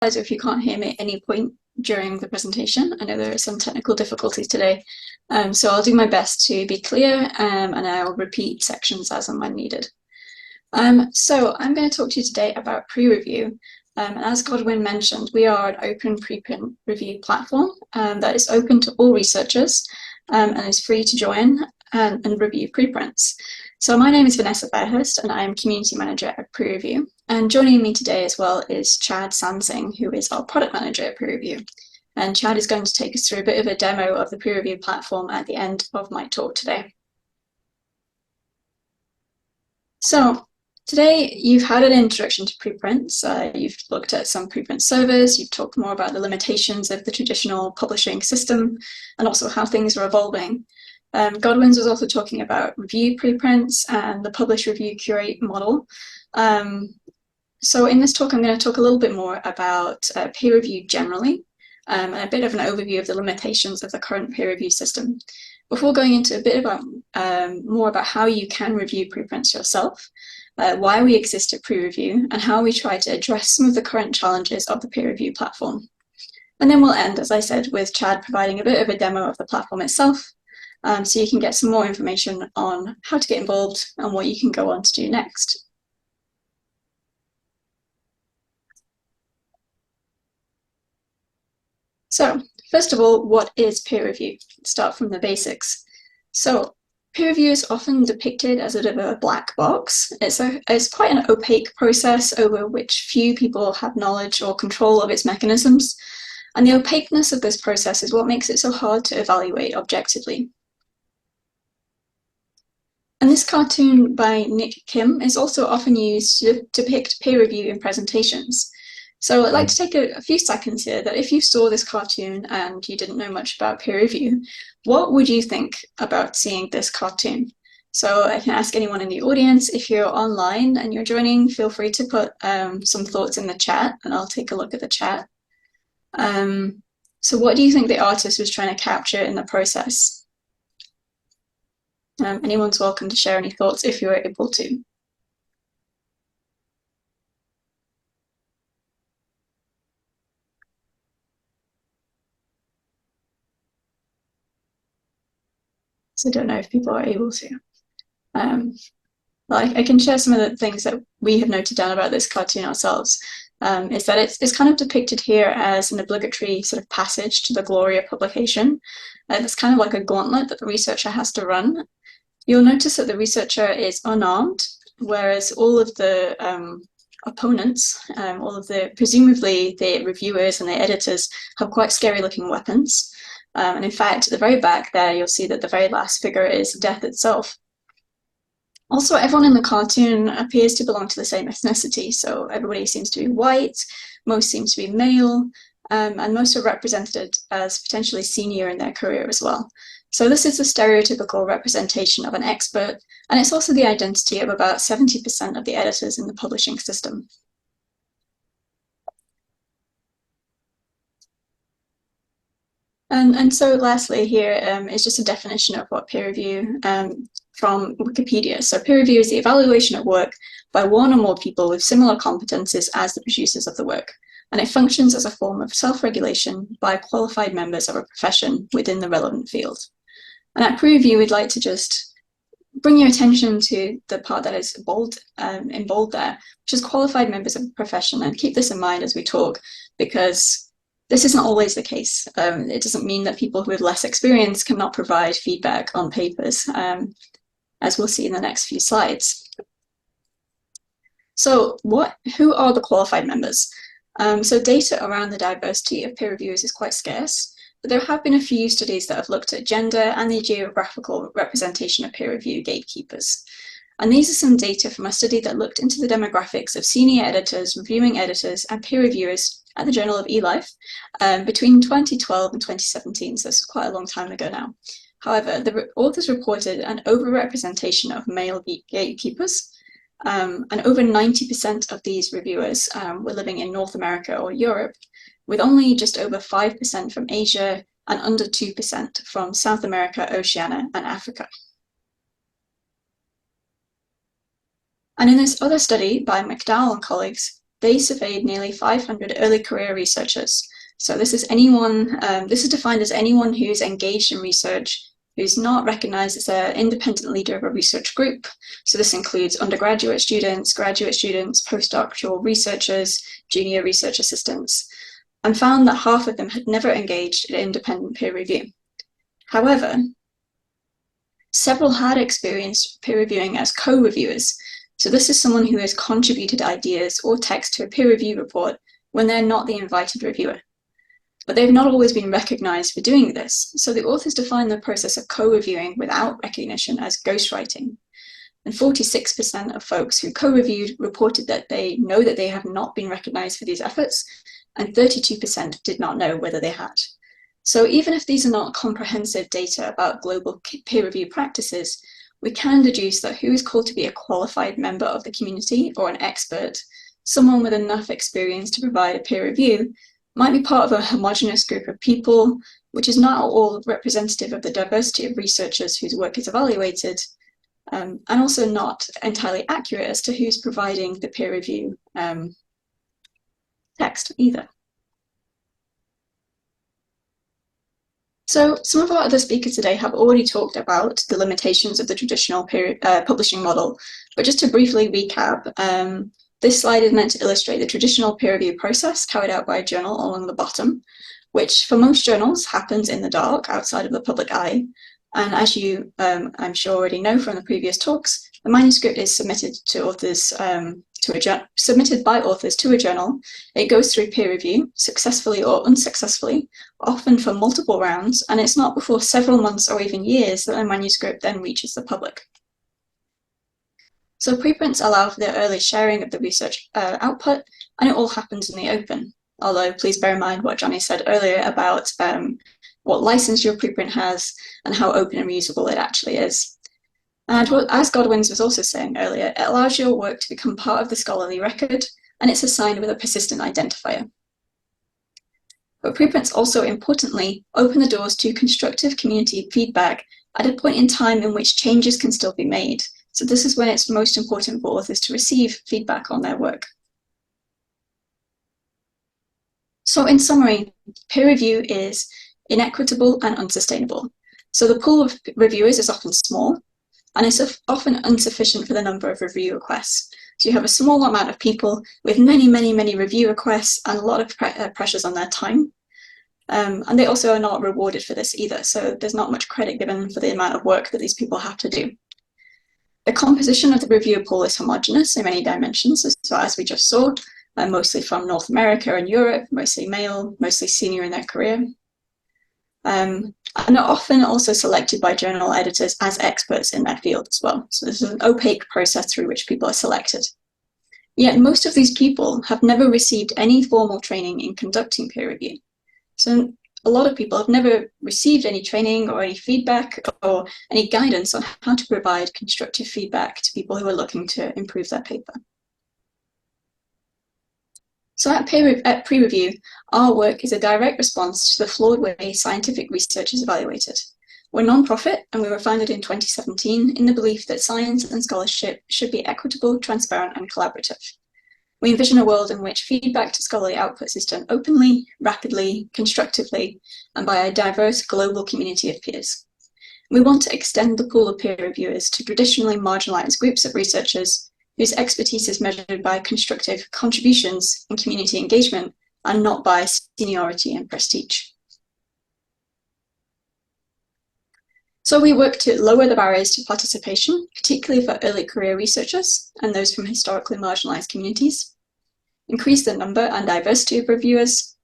if you can't hear me at any point during the presentation. I know there are some technical difficulties today, so I'll do my best to be clear, and I'll repeat sections as and when needed. So I'm going to talk to you today about PREreview. And as Godwin mentioned, we are an open preprint review platform that is open to all researchers and is free to join and review preprints. So my name is Vanessa Fairhurst and I am Community Manager at PREreview. And joining me today as well is Chad Sansing, who is our Product Manager at PREreview. And Chad is going to take us through a bit of a demo of the PREreview platform at the end of my talk today. So today you've had an introduction to preprints. You've looked at some preprint servers, you've talked more about the limitations of the traditional publishing system and also how things are evolving. Godwin's was also talking about review preprints and the publish, review, curate model. So in this talk, I'm going to talk a little bit more about peer review generally, and a bit of an overview of the limitations of the current peer review system, before going into a bit about more about how you can review preprints yourself, why we exist at PREreview, and how we try to address some of the current challenges of the peer review platform. And then we'll end, as I said, with Chad providing a bit of a demo of the platform itself, so you can get some more information on how to get involved and what you can go on to do next. So first of all, what is peer review? Let's start from the basics. So peer review is often depicted as a bit of a black box. It's quite an opaque process over which few people have knowledge or control of its mechanisms. And the opaqueness of this process is what makes it so hard to evaluate objectively. And this cartoon by Nick Kim is also often used to depict peer review in presentations. So I'd like to take a few seconds here that if you saw this cartoon and you didn't know much about peer review, what would you think about seeing this cartoon? So I can ask anyone in the audience, if you're online and you're joining, feel free to put some thoughts in the chat and I'll take a look at the chat. So what do you think the artist was trying to capture in the process? Anyone's welcome to share any thoughts if you're able to. So I don't know if people are able to. Well, I can share some of the things that we have noted down about this cartoon ourselves. Is that it's kind of depicted here as an obligatory sort of passage to the glory of publication. It's kind of like a gauntlet that the researcher has to run. You'll notice that the researcher is unarmed, whereas all of the opponents, presumably the reviewers and the editors, have quite scary looking weapons. And in fact, at the very back there, you'll see that the very last figure is death itself. Also, everyone in the cartoon appears to belong to the same ethnicity. So everybody seems to be white, most seem to be male, and most are represented as potentially senior in their career as well. So this is a stereotypical representation of an expert, and it's also the identity of about 70% of the editors in the publishing system. And so lastly here is just a definition of what peer review from Wikipedia. So peer review is the evaluation of work by one or more people with similar competencies as the producers of the work. And it functions as a form of self-regulation by qualified members of a profession within the relevant field. And at PREreview, we'd like to just bring your attention to the part that is bold, in bold there, which is qualified members of a profession. And keep this in mind as we talk, because this isn't always the case. It doesn't mean that people who have less experience cannot provide feedback on papers, as we'll see in the next few slides. So who are the qualified members? So data around the diversity of peer reviewers is quite scarce, but there have been a few studies that have looked at gender and the geographical representation of peer review gatekeepers. And these are some data from a study that looked into the demographics of senior editors, reviewing editors, and peer reviewers at the Journal of eLife between 2012 and 2017, so it's quite a long time ago now. However, the authors reported an overrepresentation of male gatekeepers, and over 90% of these reviewers were living in North America or Europe, with only just over 5% from Asia and under 2% from South America, Oceania, and Africa. And in this other study by McDowell and colleagues, they surveyed nearly 500 early career researchers. So this is anyone, this is defined as anyone who's engaged in research, who's not recognized as an independent leader of a research group. So this includes undergraduate students, graduate students, postdoctoral researchers, junior research assistants, and found that half of them had never engaged in independent peer review. However, several had experienced peer reviewing as co-reviewers. So this is someone who has contributed ideas or text to a peer review report when they're not the invited reviewer. But they've not always been recognized for doing this. So the authors define the process of co-reviewing without recognition as ghostwriting. And 46% of folks who co-reviewed reported that they know that they have not been recognized for these efforts, and 32% did not know whether they had. So even if these are not comprehensive data about global peer review practices, we can deduce that who is called to be a qualified member of the community or an expert, someone with enough experience to provide a peer review, might be part of a homogeneous group of people, which is not all representative of the diversity of researchers whose work is evaluated, and also not entirely accurate as to who's providing the peer review text either. So some of our other speakers today have already talked about the limitations of the traditional publishing model, but just to briefly recap, this slide is meant to illustrate the traditional peer review process carried out by a journal along the bottom, which for most journals happens in the dark outside of the public eye. And as you, I'm sure already know from the previous talks, the manuscript is submitted to authors submitted by authors to a journal. It goes through peer review, successfully or unsuccessfully, often for multiple rounds, and it's not before several months or even years that a manuscript then reaches the public. So preprints allow for the early sharing of the research output, and it all happens in the open. Although please bear in mind what Johnny said earlier about what license your preprint has and how open and reusable it actually is. And as Godwin's was also saying earlier, it allows your work to become part of the scholarly record, and it's assigned with a persistent identifier. But preprints also importantly open the doors to constructive community feedback at a point in time in which changes can still be made. So this is when it's most important for authors to receive feedback on their work. So in summary, peer review is inequitable and unsustainable. So the pool of reviewers is often small, and it's often insufficient for the number of review requests. So you have a small amount of people with many, many, many review requests and a lot of pressures on their time. And they also are not rewarded for this either. So there's not much credit given for the amount of work that these people have to do. The composition of the reviewer pool is homogeneous in many dimensions, as we just saw, mostly from North America and Europe, mostly male, mostly senior in their career. And are often also selected by journal editors as experts in their field as well. So this is an opaque process through which people are selected. Yet most of these people have never received any formal training in conducting peer review. So a lot of people have never received any training or any feedback or any guidance on how to provide constructive feedback to people who are looking to improve their paper. So at PREreview, our work is a direct response to the flawed way scientific research is evaluated. We're non-profit, and we were founded in 2017 in the belief that science and scholarship should be equitable, transparent, and collaborative. We envision a world in which feedback to scholarly outputs is done openly, rapidly, constructively, and by a diverse global community of peers. We want to extend the pool of peer reviewers to traditionally marginalized groups of researchers whose expertise is measured by constructive contributions and community engagement, and not by seniority and prestige. So we work to lower the barriers to participation, particularly for early career researchers and those from historically marginalized communities, increase the number and diversity of reviewers,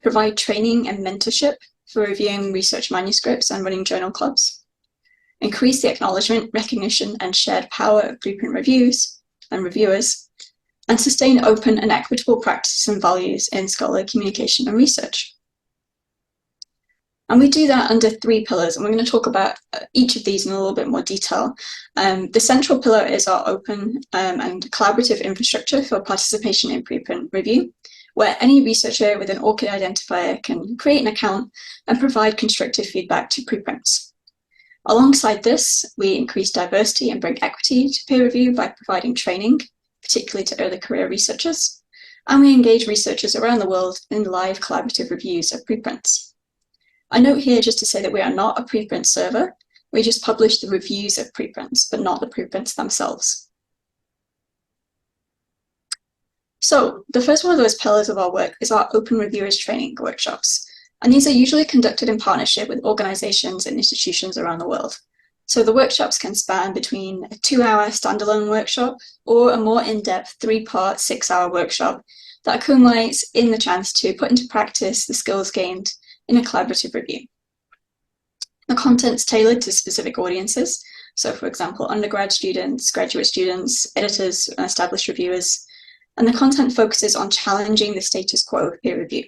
provide training and mentorship for reviewing research manuscripts and running journal clubs, increase the acknowledgement, recognition, and shared power of preprint reviews and reviewers, and sustain open and equitable practices and values in scholarly communication and research. And we do that under 3 pillars, and we're going to talk about each of these in a little bit more detail. The central pillar is our open and collaborative infrastructure for participation in preprint review, where any researcher with an ORCID identifier can create an account and provide constructive feedback to preprints. Alongside this, we increase diversity and bring equity to peer review by providing training, particularly to early career researchers. and we engage researchers around the world in live collaborative reviews of preprints. I note here just to say that we are not a preprint server. We just publish the reviews of preprints, but not the preprints themselves. So the first one of those pillars of our work is our open reviewers training workshops. And these are usually conducted in partnership with organizations and institutions around the world. So the workshops can span between a 2-hour standalone workshop or a more in-depth 3-part 6-hour workshop that accumulates in the chance to put into practice the skills gained in a collaborative review. The content's tailored to specific audiences. So for example, undergrad students, graduate students, editors, and established reviewers. And the content focuses on challenging the status quo of peer review.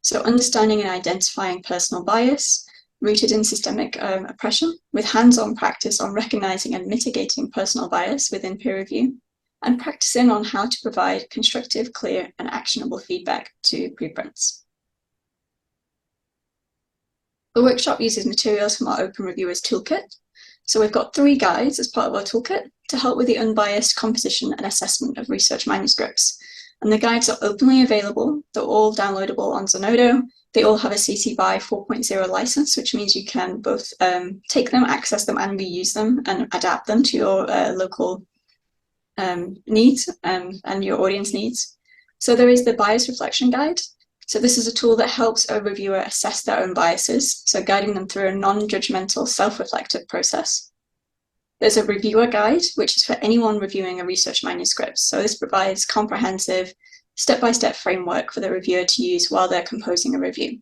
So understanding and identifying personal bias rooted in systemic oppression, with hands-on practice on recognizing and mitigating personal bias within peer review, and practicing on how to provide constructive, clear, and actionable feedback to preprints. The workshop uses materials from our Open Reviewers Toolkit. So we've got 3 guides as part of our toolkit to help with the unbiased composition and assessment of research manuscripts. And the guides are openly available. They're all downloadable on Zenodo. They all have a CC BY 4.0 license, which means you can both take them, access them, and reuse them and adapt them to your local needs and your audience needs. So there is the bias reflection guide. So this is a tool that helps a reviewer assess their own biases, so guiding them through a non-judgmental, self-reflective process. There's a reviewer guide, which is for anyone reviewing a research manuscript. So this provides comprehensive, step-by-step framework for the reviewer to use while they're composing a review.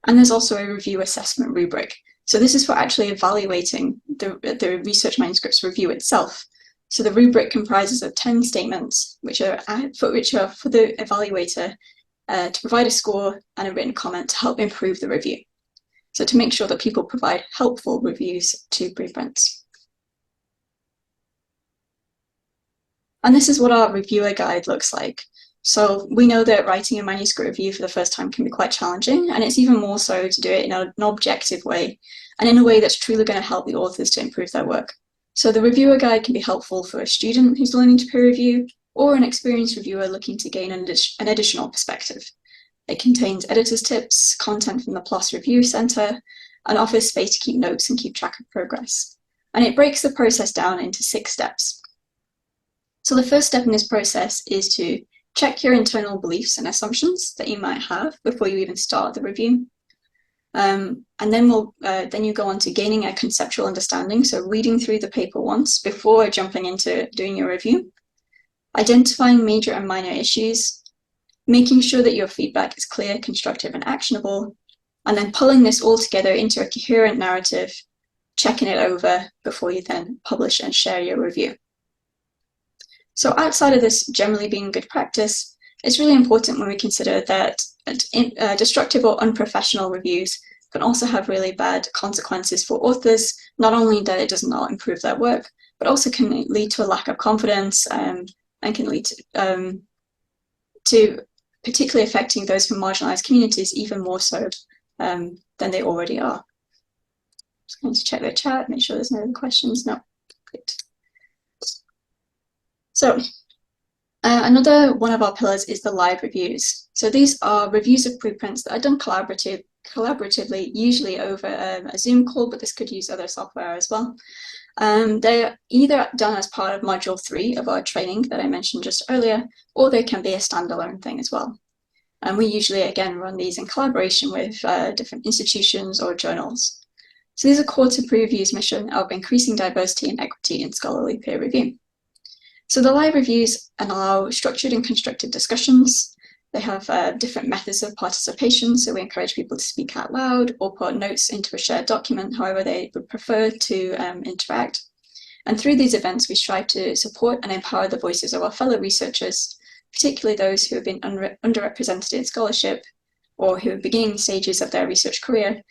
And there's also a review assessment rubric. So this is for actually evaluating the research manuscript's review itself. So the rubric comprises of 10 statements, which are for the evaluator to provide a score and a written comment to help improve the review. So to make sure that people provide helpful reviews to preprints. And this is what our reviewer guide looks like. So we know that writing a manuscript review for the first time can be quite challenging, and it's even more so to do it in an objective way and in a way that's truly going to help the authors to improve their work. So the reviewer guide can be helpful for a student who's learning to peer review or an experienced reviewer looking to gain an additional perspective. It contains editor's tips, content from the PLOS Review Center, an office space to keep notes and keep track of progress. And it breaks the process down into 6 steps. So the first step in this process is to check your internal beliefs and assumptions that you might have before you even start the review. And then you go on to gaining a conceptual understanding, so reading through the paper once before jumping into doing your review, identifying major and minor issues, making sure that your feedback is clear, constructive, and actionable, and then pulling this all together into a coherent narrative, checking it over before you then publish and share your review. So outside of this generally being good practice, it's really important when we consider that destructive or unprofessional reviews can also have really bad consequences for authors, not only that it does not improve their work, but also can lead to a lack of confidence and can lead to particularly affecting those from marginalized communities even more so than they already are. Just going to check the chat, make sure there's no other questions. No, great. So another one of our pillars is the live reviews. So these are reviews of preprints that are done collaboratively, usually over a Zoom call, but this could use other software as well. They're either done as part of module 3 of our training that I mentioned just earlier, or they can be a standalone thing as well. And we usually, again, run these in collaboration with different institutions or journals. So these are core to PREreview's mission of increasing diversity and equity in scholarly peer review. So the live reviews allow structured and constructive discussions. They have different methods of participation, so we encourage people to speak out loud or put notes into a shared document, however they would prefer to interact. And through these events, we strive to support and empower the voices of our fellow researchers, particularly those who have been underrepresented in scholarship or who are beginning stages of their research career.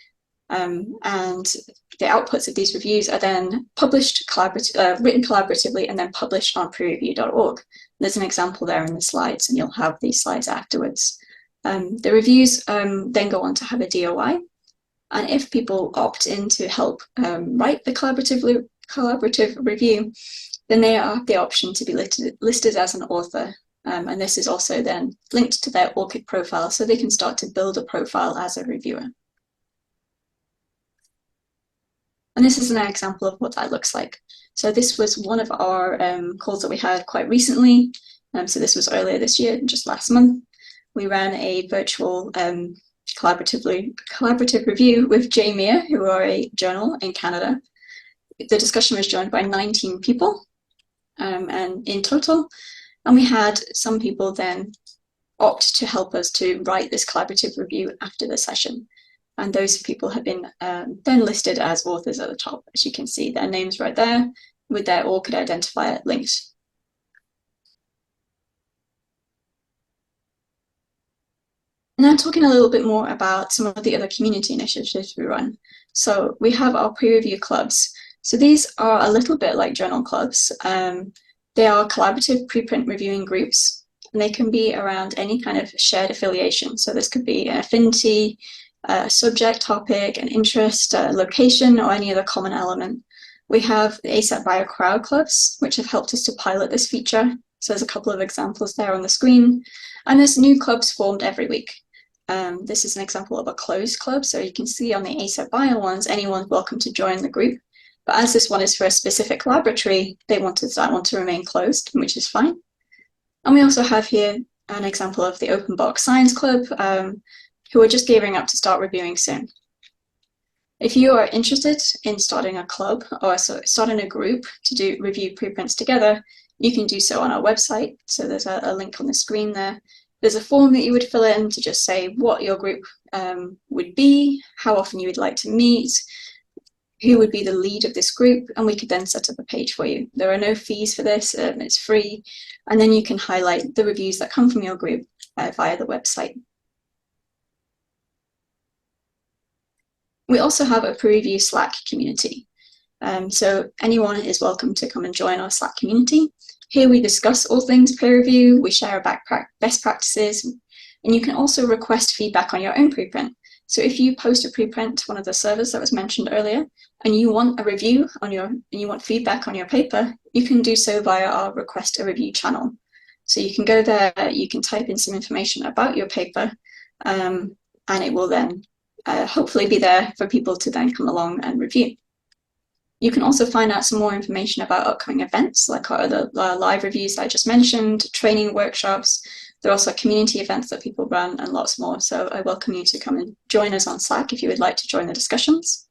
And the outputs of these reviews are then published, written collaboratively, and then published on prereview.org. There's an example there in the slides, and you'll have these slides afterwards. The reviews then go on to have a DOI, and if people opt in to help write the collaborative review, then they have the option to be listed as an author And this is also then linked to their ORCID profile, so they can start to build a profile as a reviewer. And this is an example of what that looks like. So this was one of our calls that we had quite recently. So this was earlier this year, just last month. We ran a virtual collaborative review with JMIA, who are a journal in Canada. The discussion was joined by 19 people and in total. And we had some people then opt to help us to write this collaborative review after the session. And those people have been then listed as authors at the top. As you can see, their names right there with their ORCID identifier linked. Now talking a little bit more about some of the other community initiatives we run. So we have our pre-review clubs. So these are a little bit like journal clubs. They are collaborative preprint reviewing groups, and they can be around any kind of shared affiliation. So this could be an affinity, a subject, topic, an interest, a location, or any other common element. We have the ASAP Bio crowd clubs, which have helped us to pilot this feature. So there's a couple of examples there on the screen. And there's new clubs formed every week. This is an example of a closed club. So you can see on the ASAP Bio ones, anyone's welcome to join the group. But as this one is for a specific laboratory, they wanted that one to remain closed, which is fine. And we also have here an example of the Open Box Science Club, who are just gearing up to start reviewing soon. If you are interested in starting a club or starting a group to do review preprints together, you can do so on our website. So there's a link on the screen there. There's a form that you would fill in to just say what your group would be, how often you would like to meet, who would be the lead of this group, and we could then set up a page for you. There are no fees for this, it's free, and then you can highlight the reviews that come from your group via the website. We also have a PREreview Slack community. So anyone is welcome to come and join our Slack community. Here we discuss all things peer review, we share our best practices, and you can also request feedback on your own preprint. So if you post a preprint to one of the servers that was mentioned earlier, and you want a review on and you want feedback on your paper, you can do so via our request a review channel. So you can go there, you can type in some information about your paper, and it will then hopefully be there for people to then come along and review. You can also find out some more information about upcoming events, like our other live reviews I just mentioned, training workshops. There are also community events that people run and lots more. So I welcome you to come and join us on Slack if you would like to join the discussions.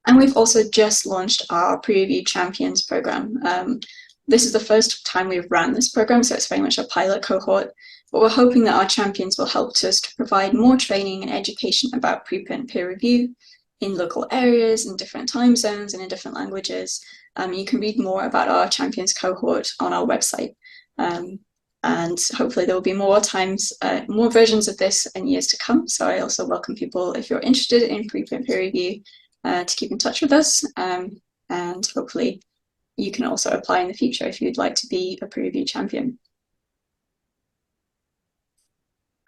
And we've also just launched our PREreview Champions program. This is the first time we've ran this program, so it's very much a pilot cohort. But we're hoping that our champions will help us to provide more training and education about preprint peer review in local areas, in different time zones, and in different languages. You can read more about our champions cohort on our website. And hopefully there will be more versions of this in years to come. So I also welcome people, if you're interested in preprint peer review, to keep in touch with us. And hopefully you can also apply in the future if you'd like to be a peer review champion.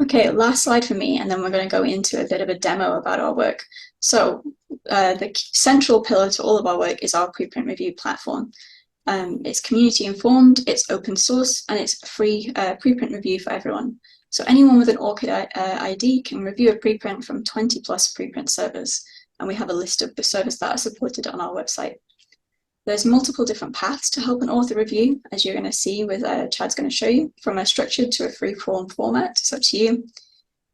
Okay, last slide for me, and then we're going to go into a bit of a demo about our work. So the central pillar to all of our work is our preprint review platform. It's community informed, it's open source, and it's a free preprint review for everyone. So anyone with an ORCID ID can review a preprint from 20 plus preprint servers, and we have a list of the servers that are supported on our website. There's multiple different paths to help an author review, as you're going to see with Chad's going to show you, from a structured to a free-form format. It's up to you.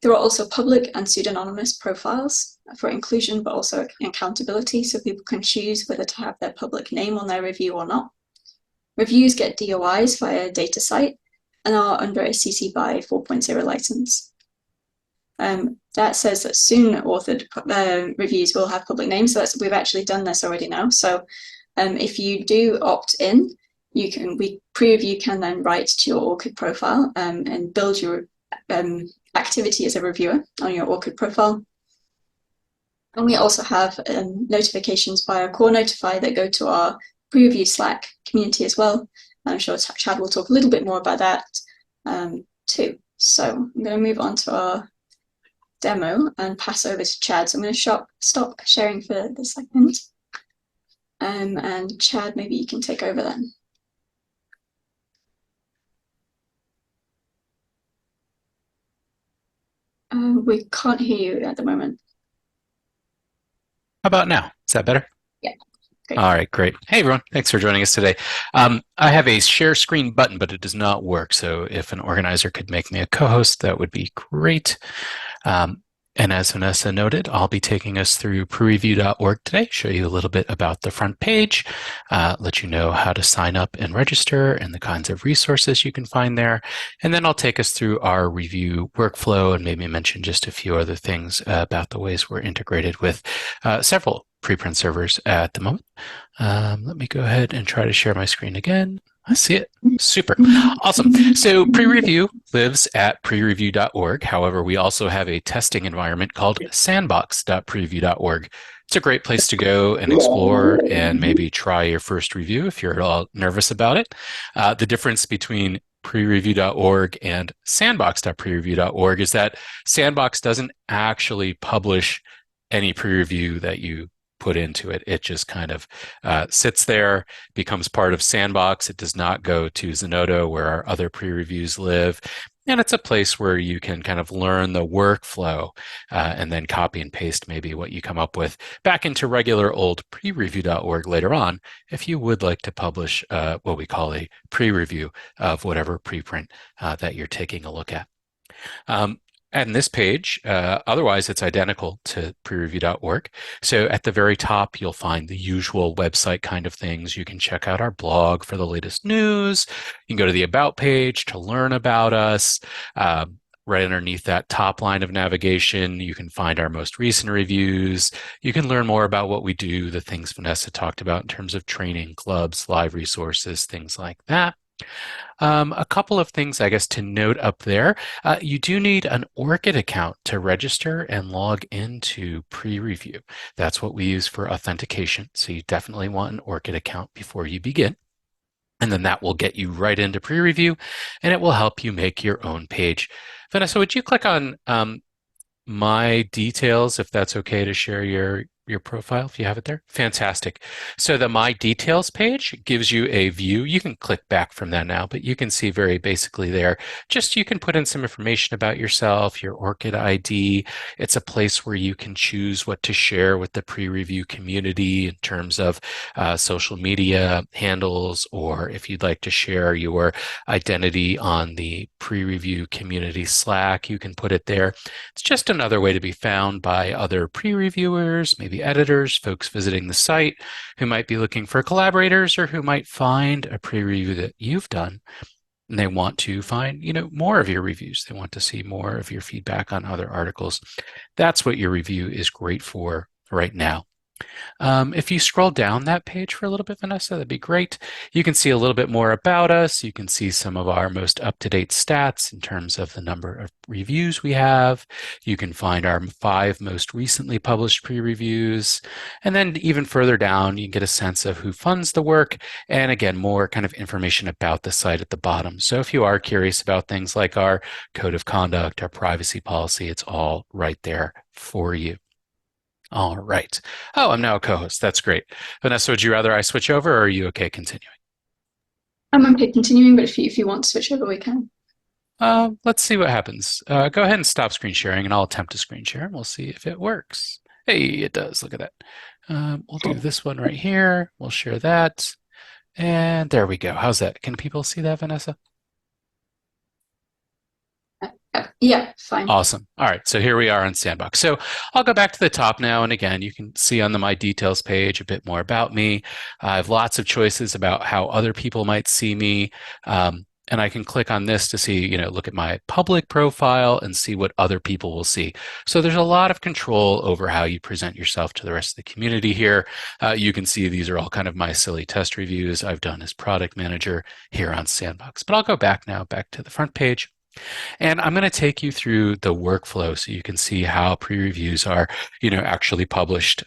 There are also public and pseudonymous profiles for inclusion, but also accountability, so people can choose whether to have their public name on their review or not. Reviews get DOIs via DataCite and are under a CC BY 4.0 license. That says that soon authored reviews will have public names, so we've actually done this already now. So if you do opt in, PREreview can then write to your ORCID profile and build your activity as a reviewer on your ORCID profile. And we also have notifications via Core Notify that go to our PREreview Slack community as well. I'm sure Chad will talk a little bit more about that too. So I'm going to move on to our demo and pass over to Chad. So I'm going to stop sharing for the second. And Chad, maybe you can take over then. We can't hear you at the moment. How about now? Is that better? Yeah, great. All right, great. Hey, everyone. Thanks for joining us today. I have a share screen button, but it does not work. So if an organizer could make me a co-host, that would be great. Um, and as Vanessa noted, I'll be taking us through PREreview.org today, show you a little bit about the front page, let you know how to sign up and register and the kinds of resources you can find there. And then I'll take us through our review workflow and maybe mention just a few other things about the ways we're integrated with several preprint servers at the moment. Let me go ahead and try to share my screen again. I see it. Super. Awesome. So PREreview lives at prereview.org. However, we also have a testing environment called sandbox.prereview.org. It's a great place to go and explore and maybe try your first review if you're at all nervous about it. The difference between prereview.org and sandbox.prereview.org is that Sandbox doesn't actually publish any pre-review that you put into it. It just kind of sits there, becomes part of Sandbox. It does not go to Zenodo where our other pre-reviews live. And it's a place where you can kind of learn the workflow and then copy and paste maybe what you come up with back into regular old prereview.org later on if you would like to publish what we call a pre-review of whatever preprint that you're taking a look at. And this page, otherwise it's identical to prereview.org. So at the very top, you'll find the usual website kind of things. You can check out our blog for the latest news. You can go to the About page to learn about us. Right underneath that top line of navigation, you can find our most recent reviews. You can learn more about what we do, the things Vanessa talked about in terms of training, clubs, live resources, things like that. A couple of things, I guess, to note up there. You do need an ORCID account to register and log into PREreview. That's what we use for authentication. So you definitely want an ORCID account before you begin. And then that will get you right into PREreview, and it will help you make your own page. Vanessa, would you click on my details, if that's okay to share your profile, if you have it there? Fantastic. So the My Details page gives you a view. You can click back from that now, but you can see very basically there, just you can put in some information about yourself, your ORCID ID. It's a place where you can choose what to share with the PREreview community in terms of social media handles, or if you'd like to share your identity on the PREreview community Slack, you can put it there. It's just another way to be found by other pre-reviewers, maybe editors, folks visiting the site who might be looking for collaborators or who might find a pre-review that you've done and they want to find, more of your reviews. They want to see more of your feedback on other articles. That's what your review is great for right now. If you scroll down that page for a little bit, Vanessa, that'd be great. You can see a little bit more about us. You can see some of our most up-to-date stats in terms of the number of reviews we have. You can find our 5 most recently published pre-reviews. And then even further down, you can get a sense of who funds the work. And again, more kind of information about the site at the bottom. So if you are curious about things like our code of conduct, our privacy policy, it's all right there for you. All right. Oh, I'm now a co-host. That's great. Vanessa, would you rather I switch over, or are you okay continuing? I'm okay continuing, but if you want to switch over, we can. Let's see what happens. Go ahead and stop screen sharing, and I'll attempt to screen share, and we'll see if it works. Hey, it does. Look at that. We'll do this one right here. We'll share that. And there we go. How's that? Can people see that, Vanessa? Yeah, fine. Awesome. All right, so here we are on Sandbox. So I'll go back to the top now, and again, you can see on the My Details page a bit more about me. I have lots of choices about how other people might see me, and I can click on this to see, look at my public profile and see what other people will see. So there's a lot of control over how you present yourself to the rest of the community here. You can see these are all kind of my silly test reviews I've done as product manager here on Sandbox. But I'll go back now, back to the front page. And I'm going to take you through the workflow so you can see how pre-reviews are, actually published,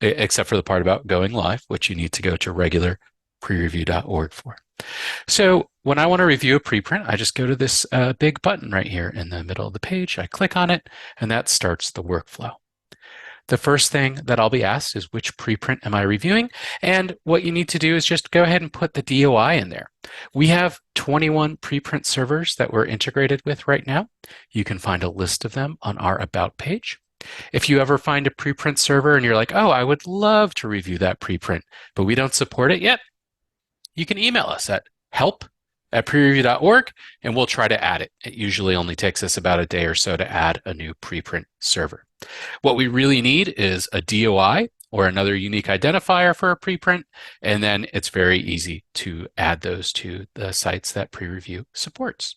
except for the part about going live, which you need to go to regular prereview.org for. So when I want to review a preprint, I just go to this big button right here in the middle of the page. I click on it, and that starts the workflow. The first thing that I'll be asked is which preprint am I reviewing? And what you need to do is just go ahead and put the DOI in there. We have 21 preprint servers that we're integrated with right now. You can find a list of them on our About page. If you ever find a preprint server and you're like, oh, I would love to review that preprint, but we don't support it yet, you can email us at help@prereview.org and we'll try to add it. It usually only takes us about a day or so to add a new preprint server. What we really need is a DOI or another unique identifier for a preprint, and then it's very easy to add those to the sites that PREreview supports.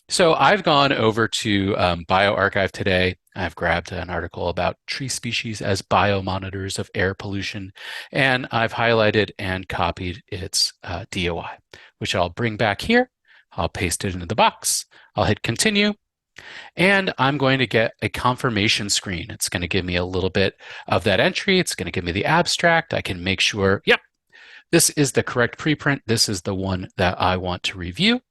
So I've gone over to bioRxiv today. I've grabbed an article about tree species as biomonitors of air pollution, and I've highlighted and copied its DOI, which I'll bring back here. I'll paste it into the box. I'll hit continue, and I'm going to get a confirmation screen. It's going to give me a little bit of that entry. It's going to give me the abstract. I can make sure, yep, this is the correct preprint. This is the one that I want to review.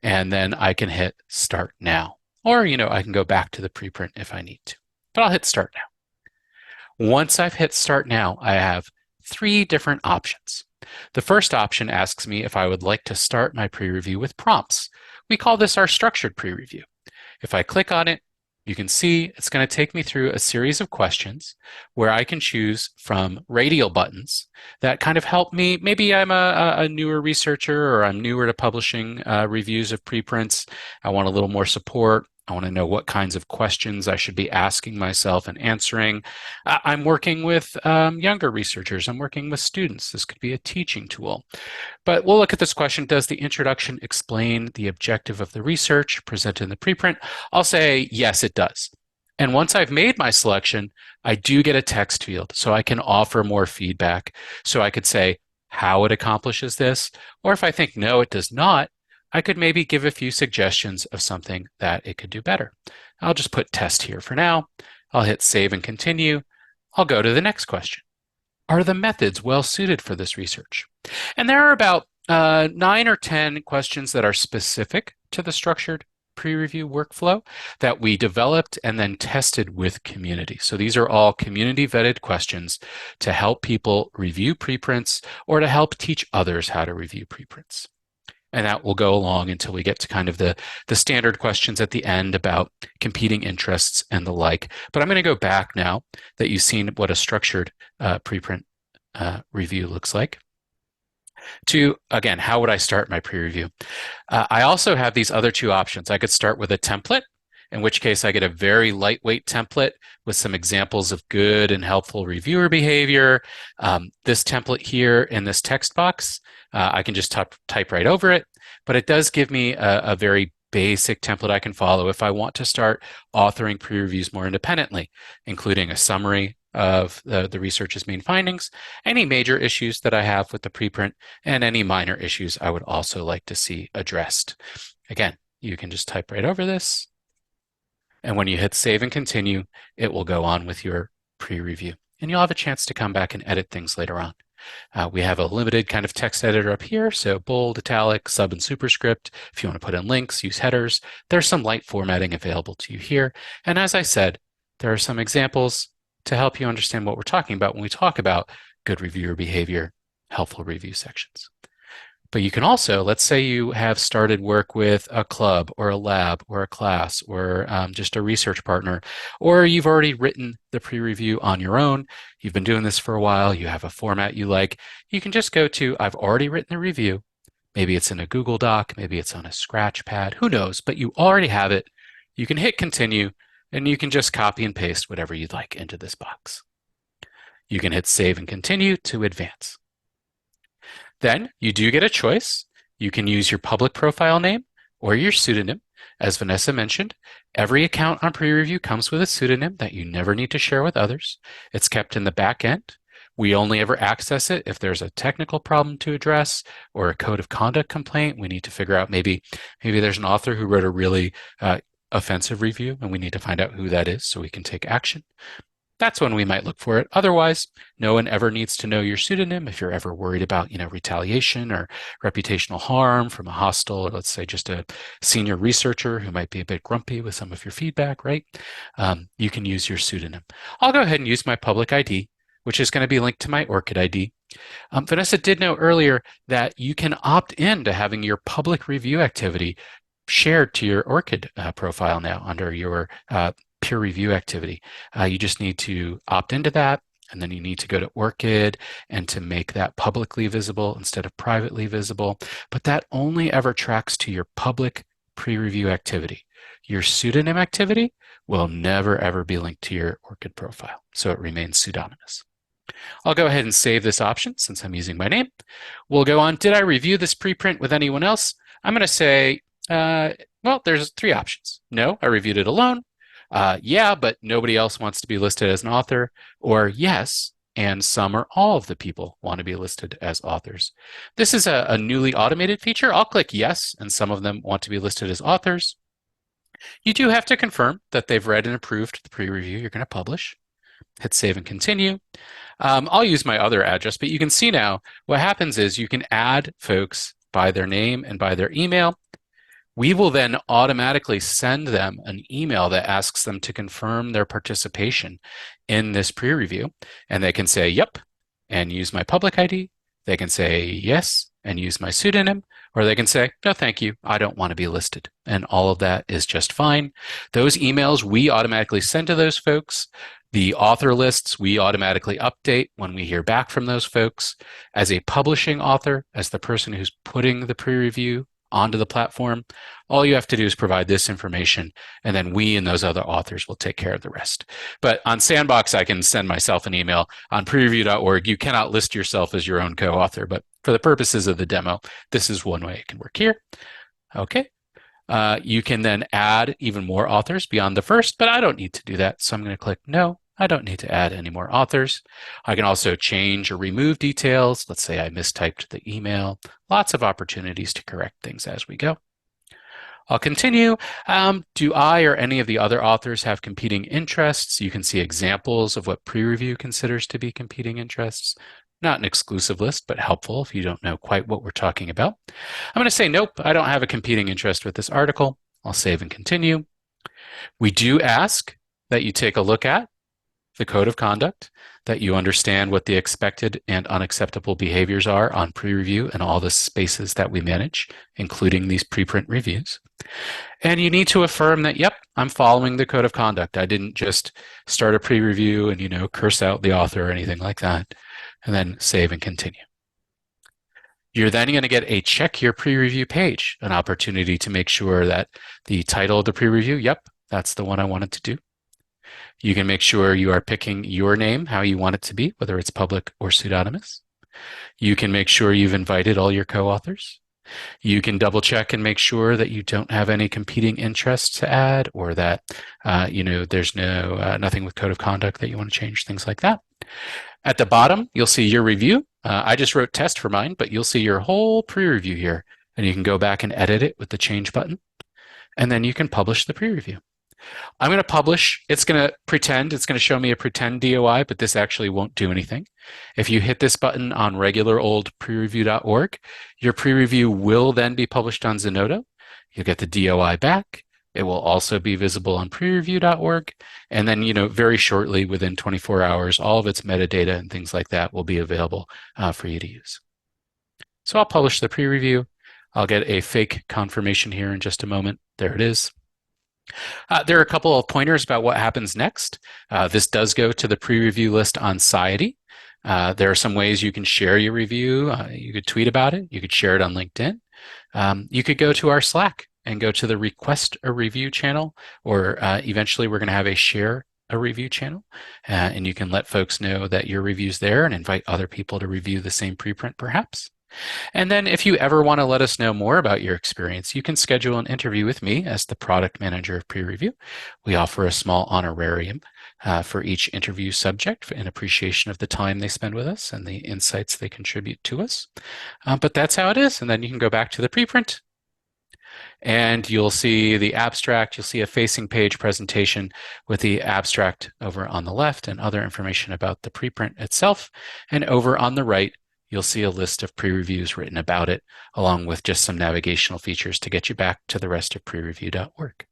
And then I can hit start now. Or, I can go back to the preprint if I need to. But I'll hit start now. Once I've hit start now, I have 3 different options. The first option asks me if I would like to start my pre-review with prompts. We call this our structured pre-review. If I click on it, you can see it's going to take me through a series of questions where I can choose from radial buttons that kind of help me. Maybe I'm a newer researcher or I'm newer to publishing reviews of preprints. I want a little more support. I want to know what kinds of questions I should be asking myself and answering. I'm working with younger researchers. I'm working with students. This could be a teaching tool. But we'll look at this question. Does the introduction explain the objective of the research presented in the preprint? I'll say, yes, it does. And once I've made my selection, I do get a text field, so I can offer more feedback. So I could say how it accomplishes this, or if I think, no, it does not, I could maybe give a few suggestions of something that it could do better. I'll just put test here for now. I'll hit save and continue. I'll go to the next question. Are the methods well suited for this research? And there are about 9 or 10 questions that are specific to the structured pre-review workflow that we developed and then tested with community. So these are all community vetted questions to help people review preprints or to help teach others how to review preprints. And that will go along until we get to kind of the standard questions at the end about competing interests and the like. But I'm going to go back now that you've seen what a structured preprint review looks like to, again, how would I start my pre-review? I also have these other 2 options. I could start with a template, in which case I get a very lightweight template with some examples of good and helpful reviewer behavior. This template here in this text box, I can just type right over it, but it does give me a very basic template I can follow if I want to start authoring pre-reviews more independently, including a summary of the research's main findings, any major issues that I have with the preprint, and any minor issues I would also like to see addressed. Again, you can just type right over this, and when you hit save and continue, it will go on with your pre-review. And you'll have a chance to come back and edit things later on. We have a limited kind of text editor up here, so bold, italic, sub, and superscript. If you want to put in links, use headers. There's some light formatting available to you here. And as I said, there are some examples to help you understand what we're talking about when we talk about good reviewer behavior, helpful review sections. But you can also, let's say you have started work with a club or a lab or a class or just a research partner, or you've already written the pre-review on your own. You've been doing this for a while. You have a format you like. You can just go to, I've already written the review. Maybe it's in a Google Doc. Maybe it's on a scratch pad. Who knows? But you already have it. You can hit continue, and you can just copy and paste whatever you'd like into this box. You can hit save and continue to advance. Then you do get a choice. You can use your public profile name or your pseudonym. As Vanessa mentioned, every account on PREreview comes with a pseudonym that you never need to share with others. It's kept in the back end. We only ever access it if there's a technical problem to address or a code of conduct complaint. We need to figure out maybe there's an author who wrote a really offensive review and we need to find out who that is so we can take action. That's when we might look for it. Otherwise, no one ever needs to know your pseudonym if you're ever worried about, retaliation or reputational harm from a hostile, or let's say just a senior researcher who might be a bit grumpy with some of your feedback, right? You can use your pseudonym. I'll go ahead and use my public ID, which is going to be linked to my ORCID ID. Vanessa did know earlier that you can opt in to having your public review activity shared to your ORCID profile now under your peer review activity. You just need to opt into that, and then you need to go to ORCID and to make that publicly visible instead of privately visible. But that only ever tracks to your public pre-review activity. Your pseudonym activity will never ever be linked to your ORCID profile, so it remains pseudonymous. I'll go ahead and save this option since I'm using my name. We'll go on, did I review this preprint with anyone else? I'm going to say, well, there's 3 options. No, I reviewed it alone. Yeah, but nobody else wants to be listed as an author. Or yes, and some or all of the people want to be listed as authors. This is a newly automated feature. I'll click yes, and some of them want to be listed as authors. You do have to confirm that they've read and approved the pre-review you're going to publish. Hit save and continue. I'll use my other address, but you can see now what happens is you can add folks by their name and by their email. We will then automatically send them an email that asks them to confirm their participation in this pre-review. And they can say, yep, and use my public ID. They can say yes and use my pseudonym, or they can say, no, thank you, I don't want to be listed. And all of that is just fine. Those emails we automatically send to those folks. The author lists we automatically update when we hear back from those folks. As a publishing author, as the person who's putting the pre-review onto the platform, all you have to do is provide this information, and then we and those other authors will take care of the rest. But on Sandbox, I can send myself an email. On prereview.org, you cannot list yourself as your own co-author, but for the purposes of the demo, this is one way it can work here. Okay. You can then add even more authors beyond the first, but I don't need to do that, so I'm going to click no. I don't need to add any more authors. I can also change or remove details. Let's say I mistyped the email. Lots of opportunities to correct things as we go. I'll continue. Do I or any of the other authors have competing interests? You can see examples of what pre-review considers to be competing interests. Not an exclusive list, but helpful if you don't know quite what we're talking about. I'm going to say, nope, I don't have a competing interest with this article. I'll save and continue. We do ask that you take a look at the code of conduct, that you understand what the expected and unacceptable behaviors are on pre-review and all the spaces that we manage, including these preprint reviews. And you need to affirm that, yep, I'm following the code of conduct. I didn't just start a pre-review and, curse out the author or anything like that, and then save and continue. You're then going to get a check your pre-review page, an opportunity to make sure that the title of the pre-review, yep, that's the one I wanted to do. You can make sure you are picking your name, how you want it to be, whether it's public or pseudonymous. You can make sure you've invited all your co-authors. You can double check and make sure that you don't have any competing interests to add, or that there's nothing with code of conduct that you want to change, things like that. At the bottom, you'll see your review. I just wrote test for mine, but you'll see your whole pre-review here, and you can go back and edit it with the change button, and then you can publish the pre-review. I'm going to publish. It's going to show me a pretend DOI, but this actually won't do anything. If you hit this button on regular old prereview.org, your pre-review will then be published on Zenodo. You'll get the DOI back. It will also be visible on prereview.org. And then, very shortly, within 24 hours, all of its metadata and things like that will be available for you to use. So I'll publish the pre-review. I'll get a fake confirmation here in just a moment. There it is. There are a couple of pointers about what happens next. This does go to the pre-review list on Society. There are some ways you can share your review. You could tweet about it. You could share it on LinkedIn. You could go to our Slack and go to the Request a Review channel, or eventually we're going to have a Share a Review channel. And you can let folks know that your review's there and invite other people to review the same preprint perhaps. And then if you ever want to let us know more about your experience, you can schedule an interview with me as the product manager of pre-review. We offer a small honorarium for each interview subject in appreciation of the time they spend with us and the insights they contribute to us. But that's how it is. And then you can go back to the preprint. and you'll see the abstract. You'll see a facing page presentation with the abstract over on the left and other information about the preprint itself. And over on the right, you'll see a list of pre-reviews written about it, along with just some navigational features to get you back to the rest of prereview.org.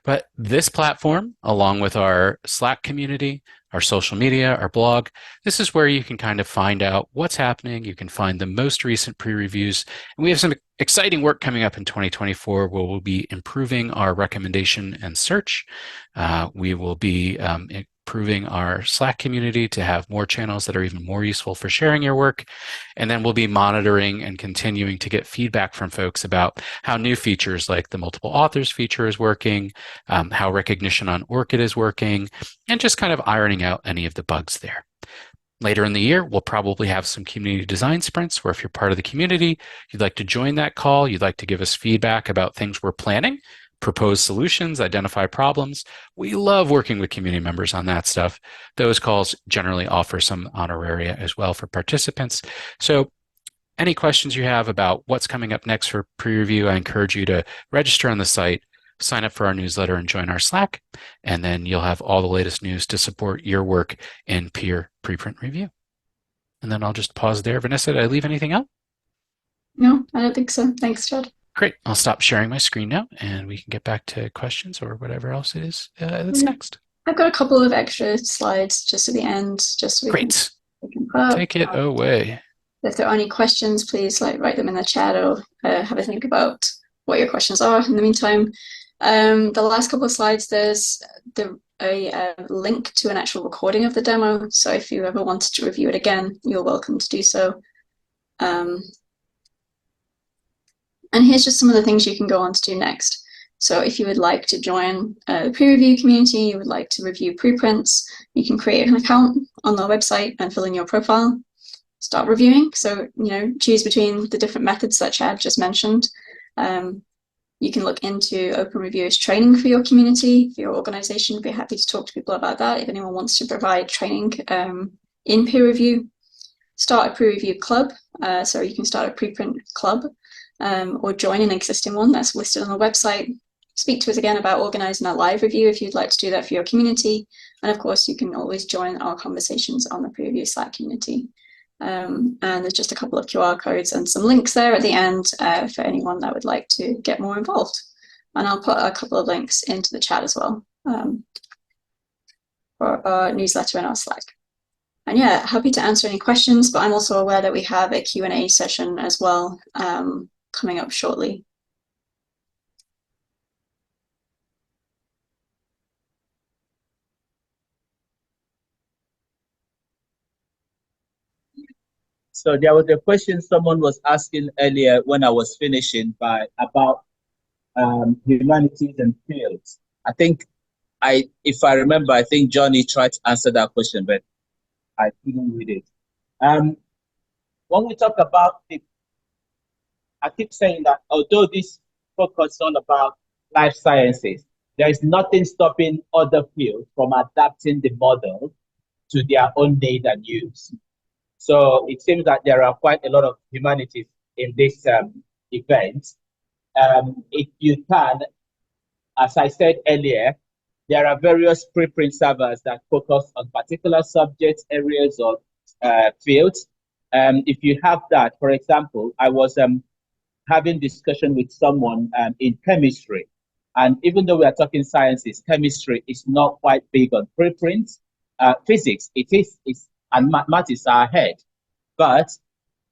But this platform, along with our Slack community, our social media, our blog, this is where you can kind of find out what's happening. You can find the most recent pre-reviews. And we have some exciting work coming up in 2024 where we'll be improving our recommendation and search. We will be improving our Slack community to have more channels that are even more useful for sharing your work. And then we'll be monitoring and continuing to get feedback from folks about how new features like the multiple authors feature is working, how recognition on ORCID is working, and just kind of ironing out any of the bugs there. Later in the year, we'll probably have some community design sprints where if you're part of the community, you'd like to join that call, you'd like to give us feedback about things we're planning, propose solutions, identify problems. We love working with community members on that stuff. Those calls generally offer some honoraria as well for participants. So any questions you have about what's coming up next for pre-review, I encourage you to register on the site, sign up for our newsletter, and join our Slack, and then you'll have all the latest news to support your work in peer preprint review. And then I'll just pause there. Vanessa, did I leave anything out? No, I don't think so. Thanks, Chad. Great. I'll stop sharing my screen now, and we can get back to questions or whatever else it is that's next. I've got a couple of extra slides just at the end, just so we Great. can Take it away. If there are any questions, please write them in the chat or have a think about what your questions are in the meantime. The last couple of slides, there's a link to an actual recording of the demo. So if you ever wanted to review it again, you're welcome to do so. And here's just some of the things you can go on to do next. So if you would like to join the pre-review community, you would like to review preprints, you can create an account on our website and fill in your profile. Start reviewing. So, choose between the different methods that Chad just mentioned. You can look into open reviewers training for your community, for your organization. Be happy to talk to people about that if anyone wants to provide training in peer review. Start a pre-review club. So you can start a preprint club or join an existing one that's listed on the website. Speak to us again about organizing a live review if you'd like to do that for your community. And of course, you can always join our conversations on the pre-review Slack community. And there's just a couple of QR codes and some links there at the end for anyone that would like to get more involved. And I'll put a couple of links into the chat as well for our newsletter and our Slack. And yeah, happy to answer any questions, but I'm also aware that we have a Q&A session as well coming up shortly. So there was a question someone was asking earlier when I was finishing about humanities and fields. I think if I remember, I think Johnny tried to answer that question, but I couldn't read it. When we talk about I keep saying that although this focus on about life sciences, there is nothing stopping other fields from adapting the model to their own need and use. So it seems that there are quite a lot of humanities in this event. If you can, as I said earlier, there are various preprint servers that focus on particular subjects, areas, or fields. If you have that, for example, I was having discussion with someone in chemistry. And even though we are talking sciences, chemistry is not quite big on preprints. Physics, it is, and mathematics are ahead. But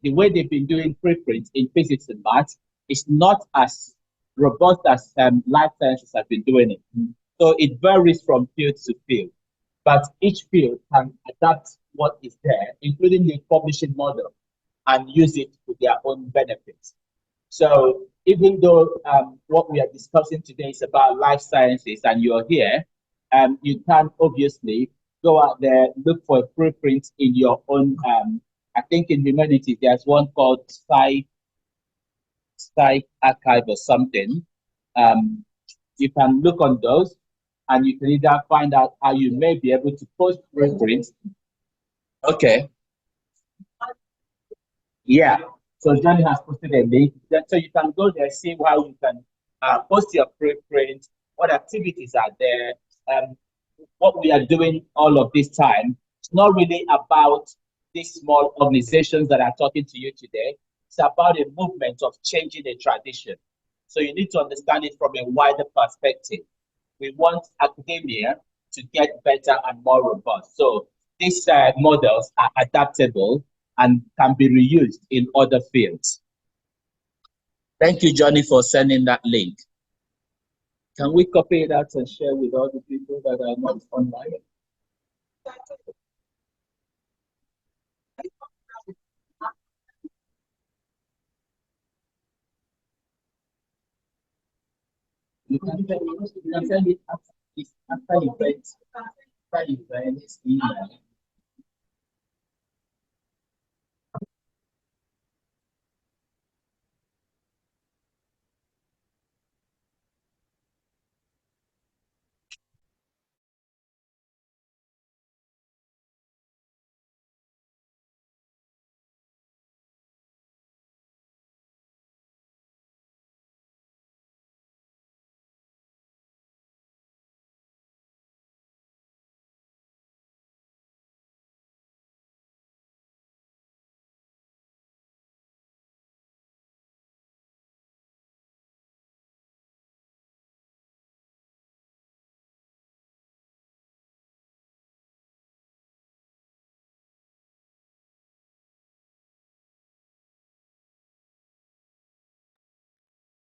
the way they've been doing preprints in physics and math is not as robust as life sciences have been doing it. So it varies from field to field. But each field can adapt what is there, including the publishing model, and use it to their own benefits. So even though what we are discussing today is about life sciences and you're here, you can obviously go out there, look for a preprint in your own, I think in humanities, there's one called AfricArXiv or something. You can look on those and you can either find out how you may be able to post preprints. Okay. Yeah. So Johnny has posted a link. So you can go there, see how you can post your preprint, what activities are there, what we are doing all of this time. It's not really about these small organizations that are talking to you today. It's about a movement of changing a tradition. So you need to understand it from a wider perspective. We want academia to get better and more robust. So these models are adaptable and can be reused in other fields. Thank you, Johnny, for sending that link. Can we copy that and share with all the people that are not online? You can send it after events. After events, email.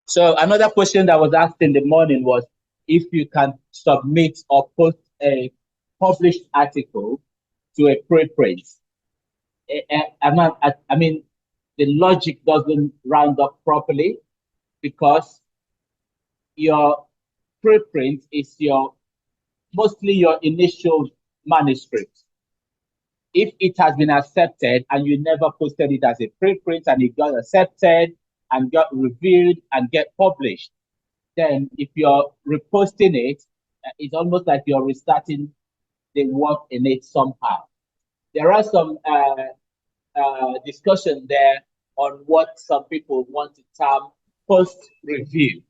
So another question that was asked in the morning was if you can submit or post a published article to a preprint. I mean, the logic doesn't round up properly because your preprint is mostly your initial manuscript. If it has been accepted and you never posted it as a preprint and it got accepted and got reviewed and get published, then if you're reposting it, it's almost like you're restarting the work in it somehow. There are some discussion there on what some people want to term post-review.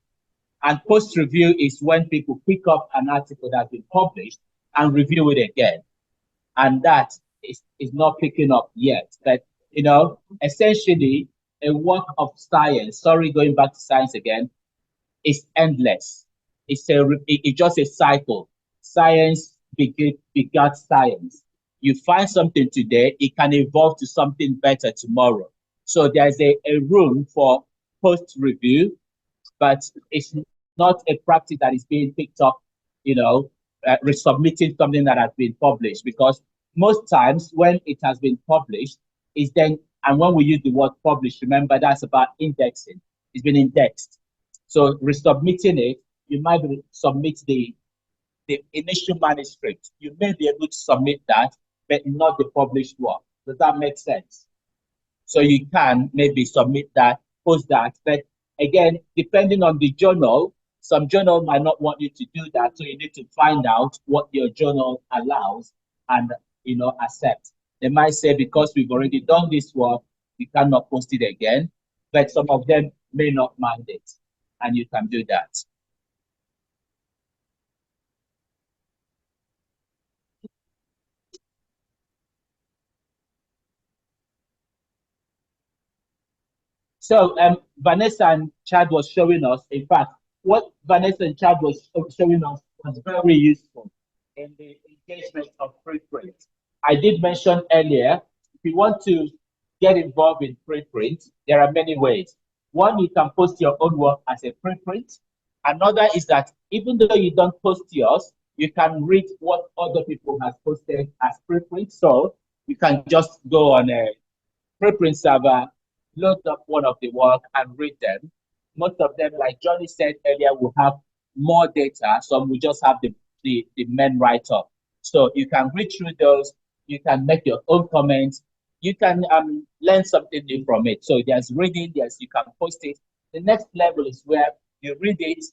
And post-review is when people pick up an article that's been published and review it again. And that is not picking up yet. But, essentially, a work of science, sorry, going back to science again, is endless. It's just a cycle. Science begat science. You find something today, it can evolve to something better tomorrow. So there's a room for post-review, but it's not a practice that is being picked up, resubmitting something that has been published, because most times when it has been published is then, and when we use the word published, remember that's about indexing. It's been indexed. So resubmitting it, you might submit the initial manuscript. You may be able to submit that, but not the published work. Does that make sense? So you can maybe submit that, post that, but again, depending on the journal, some journal might not want you to do that. So you need to find out what your journal allows and accept. They might say, because we've already done this work, you cannot post it again, but some of them may not mind it, and you can do that. So Vanessa and Chad was showing us, in fact, what Vanessa and Chad was showing us was very useful in the engagement of preprint. I did mention earlier, if you want to get involved in preprint, there are many ways. One, you can post your own work as a preprint. Another is that even though you don't post yours, you can read what other people have posted as preprint. So you can just go on a preprint server, load up one of the work and read them. Most of them, like Johnny said earlier, will have more data. Some will just have the main write-up. So you can read through those. You can make your own comments. You can learn something new from it. So there's reading, yes, you can post it. The next level is where you read it,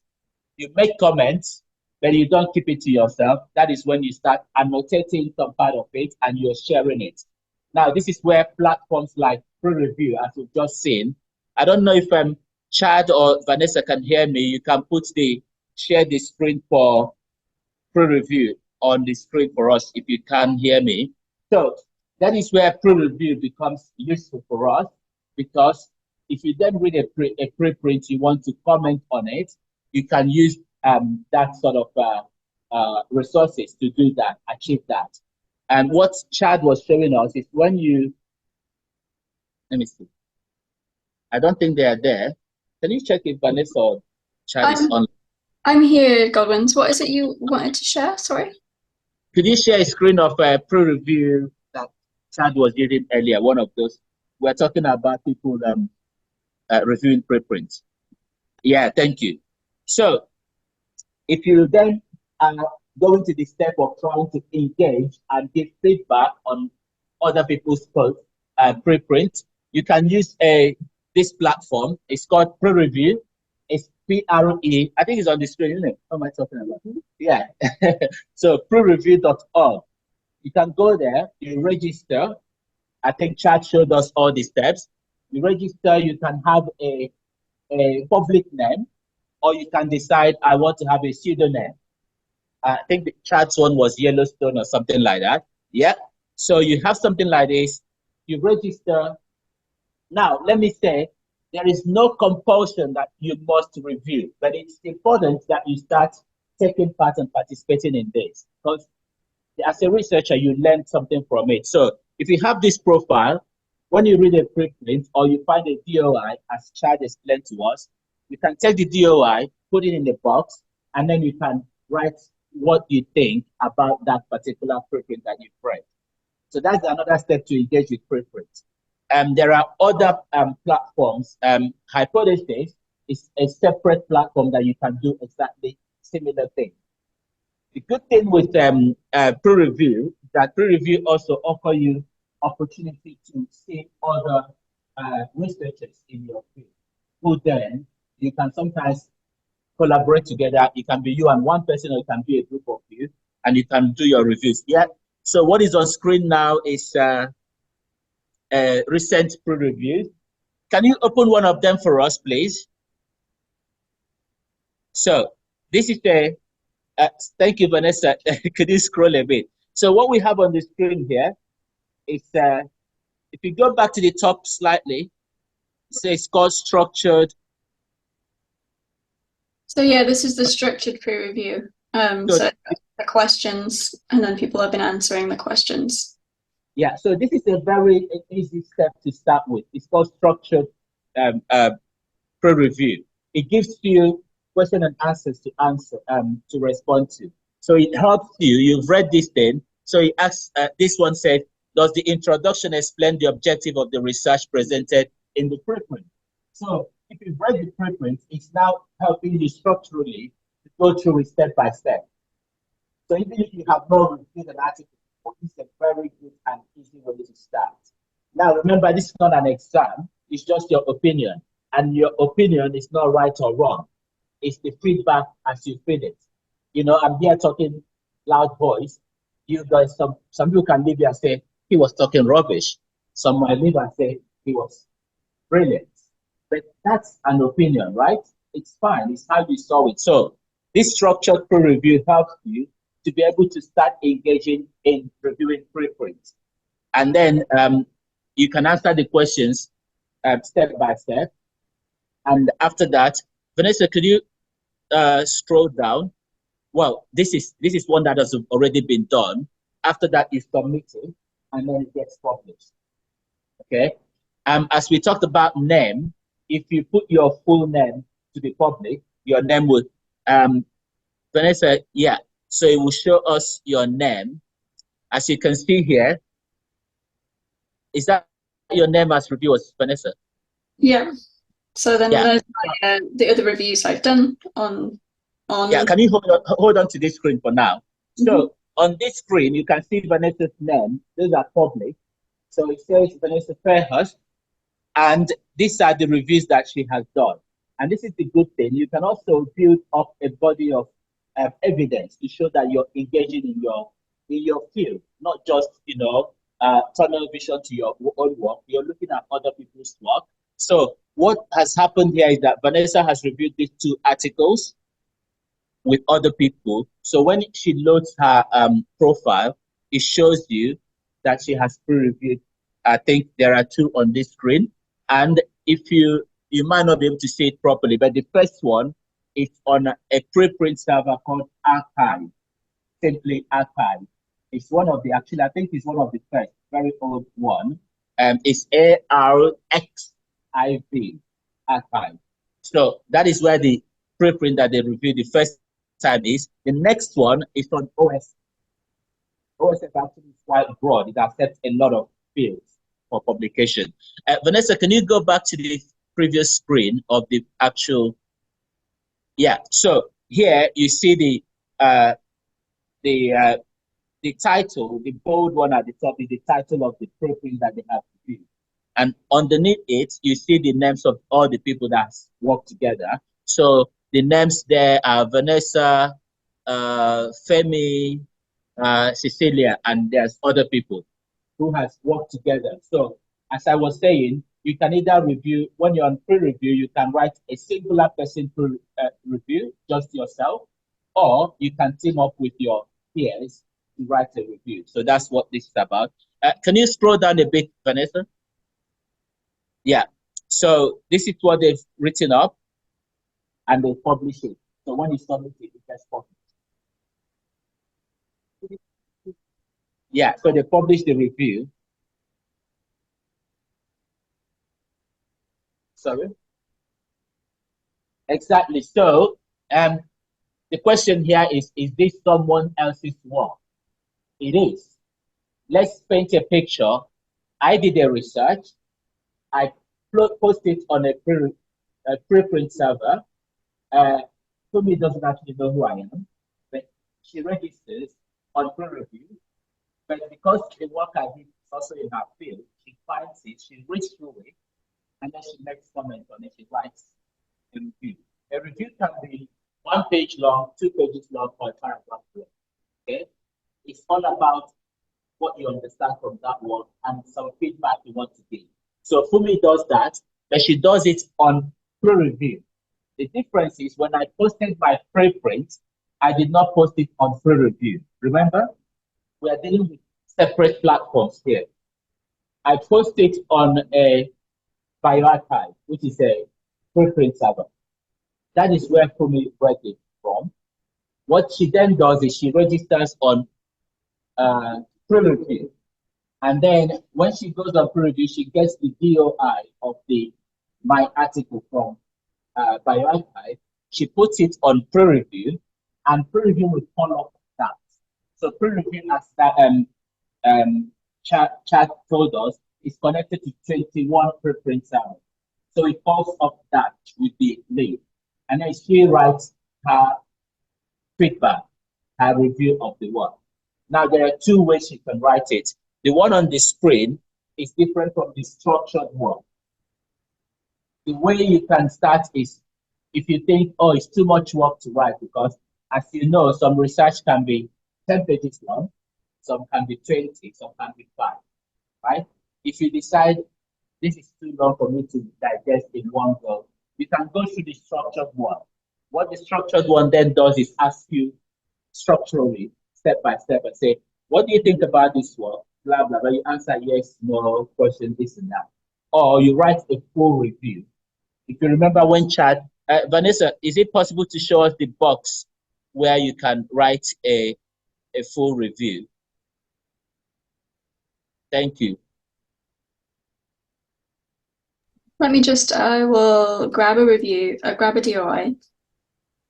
you make comments, but you don't keep it to yourself. That is when you start annotating some part of it and you're sharing it. Now, this is where platforms like PREreview, as we've just seen, I don't know if Chad or Vanessa can hear me, you can share the screen for pre-review on the screen for us if you can hear me. So that is where pre-review becomes useful for us, because if you then read a preprint, you want to comment on it, you can use that sort of resources to do that, achieve that. And what Chad was showing us is when you, let me see. I don't think they are there. Can you check if Vanessa or Chad is on? I'm here, Godwins. What is it you wanted to share? Sorry. Could you share a screen of pre-review that Chad was using earlier? One of those. We're talking about people reviewing preprints. Yeah, thank you. So if you then go into the step of trying to engage and give feedback on other people's preprint, you can use this platform. It's called PREreview. It's PRE. I think it's on the screen, isn't it? What am I talking about? Yeah. So PREreview.org. You can go there, you register. I think Chad showed us all the steps. You register, you can have a public name, or you can decide, I want to have a pseudonym. I think the Chad's one was Yellowstone or something like that. Yeah. So you have something like this, you register. Now, let me say, there is no compulsion that you must review, but it's important that you start taking part and participating in this, because as a researcher, you learn something from it. So if you have this profile, when you read a preprint or you find a DOI, as Chad explained to us, you can take the DOI, put it in the box, and then you can write what you think about that particular preprint that you've read. So that's another step to engage with preprints. There are other platforms. Hypothesis is a separate platform that you can do exactly similar thing. The good thing with pre-review is that pre-review also offer you opportunity to see other researchers in your field, who then you can sometimes collaborate together. It can be you and one person, or it can be a group of you, and you can do your reviews. Yeah. So what is on screen now is recent pre-reviews. Can you open one of them for us, please? So this is the, thank you, Vanessa. Could you scroll a bit? So what we have on the screen here is, if you go back to the top slightly, so it's called structured. So yeah, this is the structured pre-review. So the questions, and then people have been answering the questions. Yeah, so this is a very easy step to start with. It's called structured pre-review. It gives you question and answers to respond to. So it helps you. You've read this thing. So it asks, this one said, does the introduction explain the objective of the research presented in the preprint? So if you've read the preprint, it's now helping you structurally to go through it step by step. So even if you have not reviewed an article, this is a very good and easy way to start. Now, remember, this is not an exam. It's just your opinion. And your opinion is not right or wrong. It's the feedback as you feel it. You know, I'm here talking loud voice. You guys, some people can leave here and say, he was talking rubbish. Some might leave and say, he was brilliant. But that's an opinion, right? It's fine. It's how you saw it. So this structured pre-review helps you to be able to start engaging in reviewing preprints. And then you can answer the questions step by step. And after that, Vanessa, could you scroll down? Well, this is one that has already been done. After that, you submit it, and then it gets published. Okay. As we talked about name, if you put your full name to the public, your name would, Vanessa, yeah. So it will show us your name. As you can see here, is that your name as reviewers, Vanessa? Yeah. So then there's the other reviews I've done on. Yeah, can you hold on to this screen for now? So on this screen, you can see Vanessa's name. These are public. So it says Vanessa Fairhurst. And these are the reviews that she has done. And this is the good thing. You can also build up a body of evidence to show that you're engaging in your field, not just, tunnel vision to your own work. You're looking at other people's work So what has happened here is that Vanessa has reviewed these 2 articles with other people. So when she loads her profile, it shows you that she has pre-reviewed. I think there are 2 on this screen. And if you might not be able to see it properly, but the first one is on a preprint server called Archive, simply Archive. It's one of the, actually, I think it's one of the first, very old one. It's ARXIV, Archive. So that is where the preprint that they reviewed the first time is. The next one is on OS. OSF actually is quite broad. It accepts a lot of fields for publication. Vanessa, can you go back to the previous screen of the actual? Yeah. So here you see the title, the bold one at the top is the title of the preprint that they have reviewed. And underneath it, you see the names of all the people that work together. So the names there are Vanessa, Femi, Cecilia, and there's other people who has worked together. So as I was saying, you can either review, when you're on pre-review, you can write a singular person review, just yourself, or you can team up with your peers to write a review. So that's what this is about. Can you scroll down a bit, Vanessa? Yeah. So this is what they've written up and they publish it. So when you submit it, it gets published. Yeah, so they publish the review. Sorry? Exactly. So the question here is this someone else's work? It is. Let's paint a picture. I did a research. I post it on a preprint server. Fumi doesn't actually know who I am, but she registers on pre-review. But because the work I did is also in her field, she finds it, she reads through it, and then she makes comments on it. She writes a review. A review can be 1 page long, 2 pages long, or a paragraph long. Okay? It's all about what you understand from that work and some feedback you want to give. So Fumi does that, but she does it on pre-review. The difference is when I posted my preprint, I did not post it on pre-review. Remember, we are dealing with separate platforms here. I post it on a BioArchive, which is a preprint server. That is where Fumi read it from. What she then does is she registers on pre-review. And then when she goes on pre-review, she gets the DOI of my article from BioArchive. She puts it on pre-review, and pre-review will follow that. So pre-review, as that chat told us, is connected to 21 preprint servers. So it falls off that with the link. And then she writes her feedback, her review of the work. Now, there are 2 ways you can write it. The one on the screen is different from the structured one. The way you can start is if you think, oh, it's too much work to write, because as you know, some research can be 10 pages long, some can be 20, some can be 5, right? If you decide this is too long for me to digest in one go, you can go through the structured one. What the structured one then does is ask you structurally, step by step, and say, what do you think about this work? Blah, blah, blah. You answer yes, no, question, this and that. Or you write a full review. If you remember when chat, Vanessa, is it possible to show us the box where you can write a full review? Thank you. Let me just, I will grab a review, grab a DOI.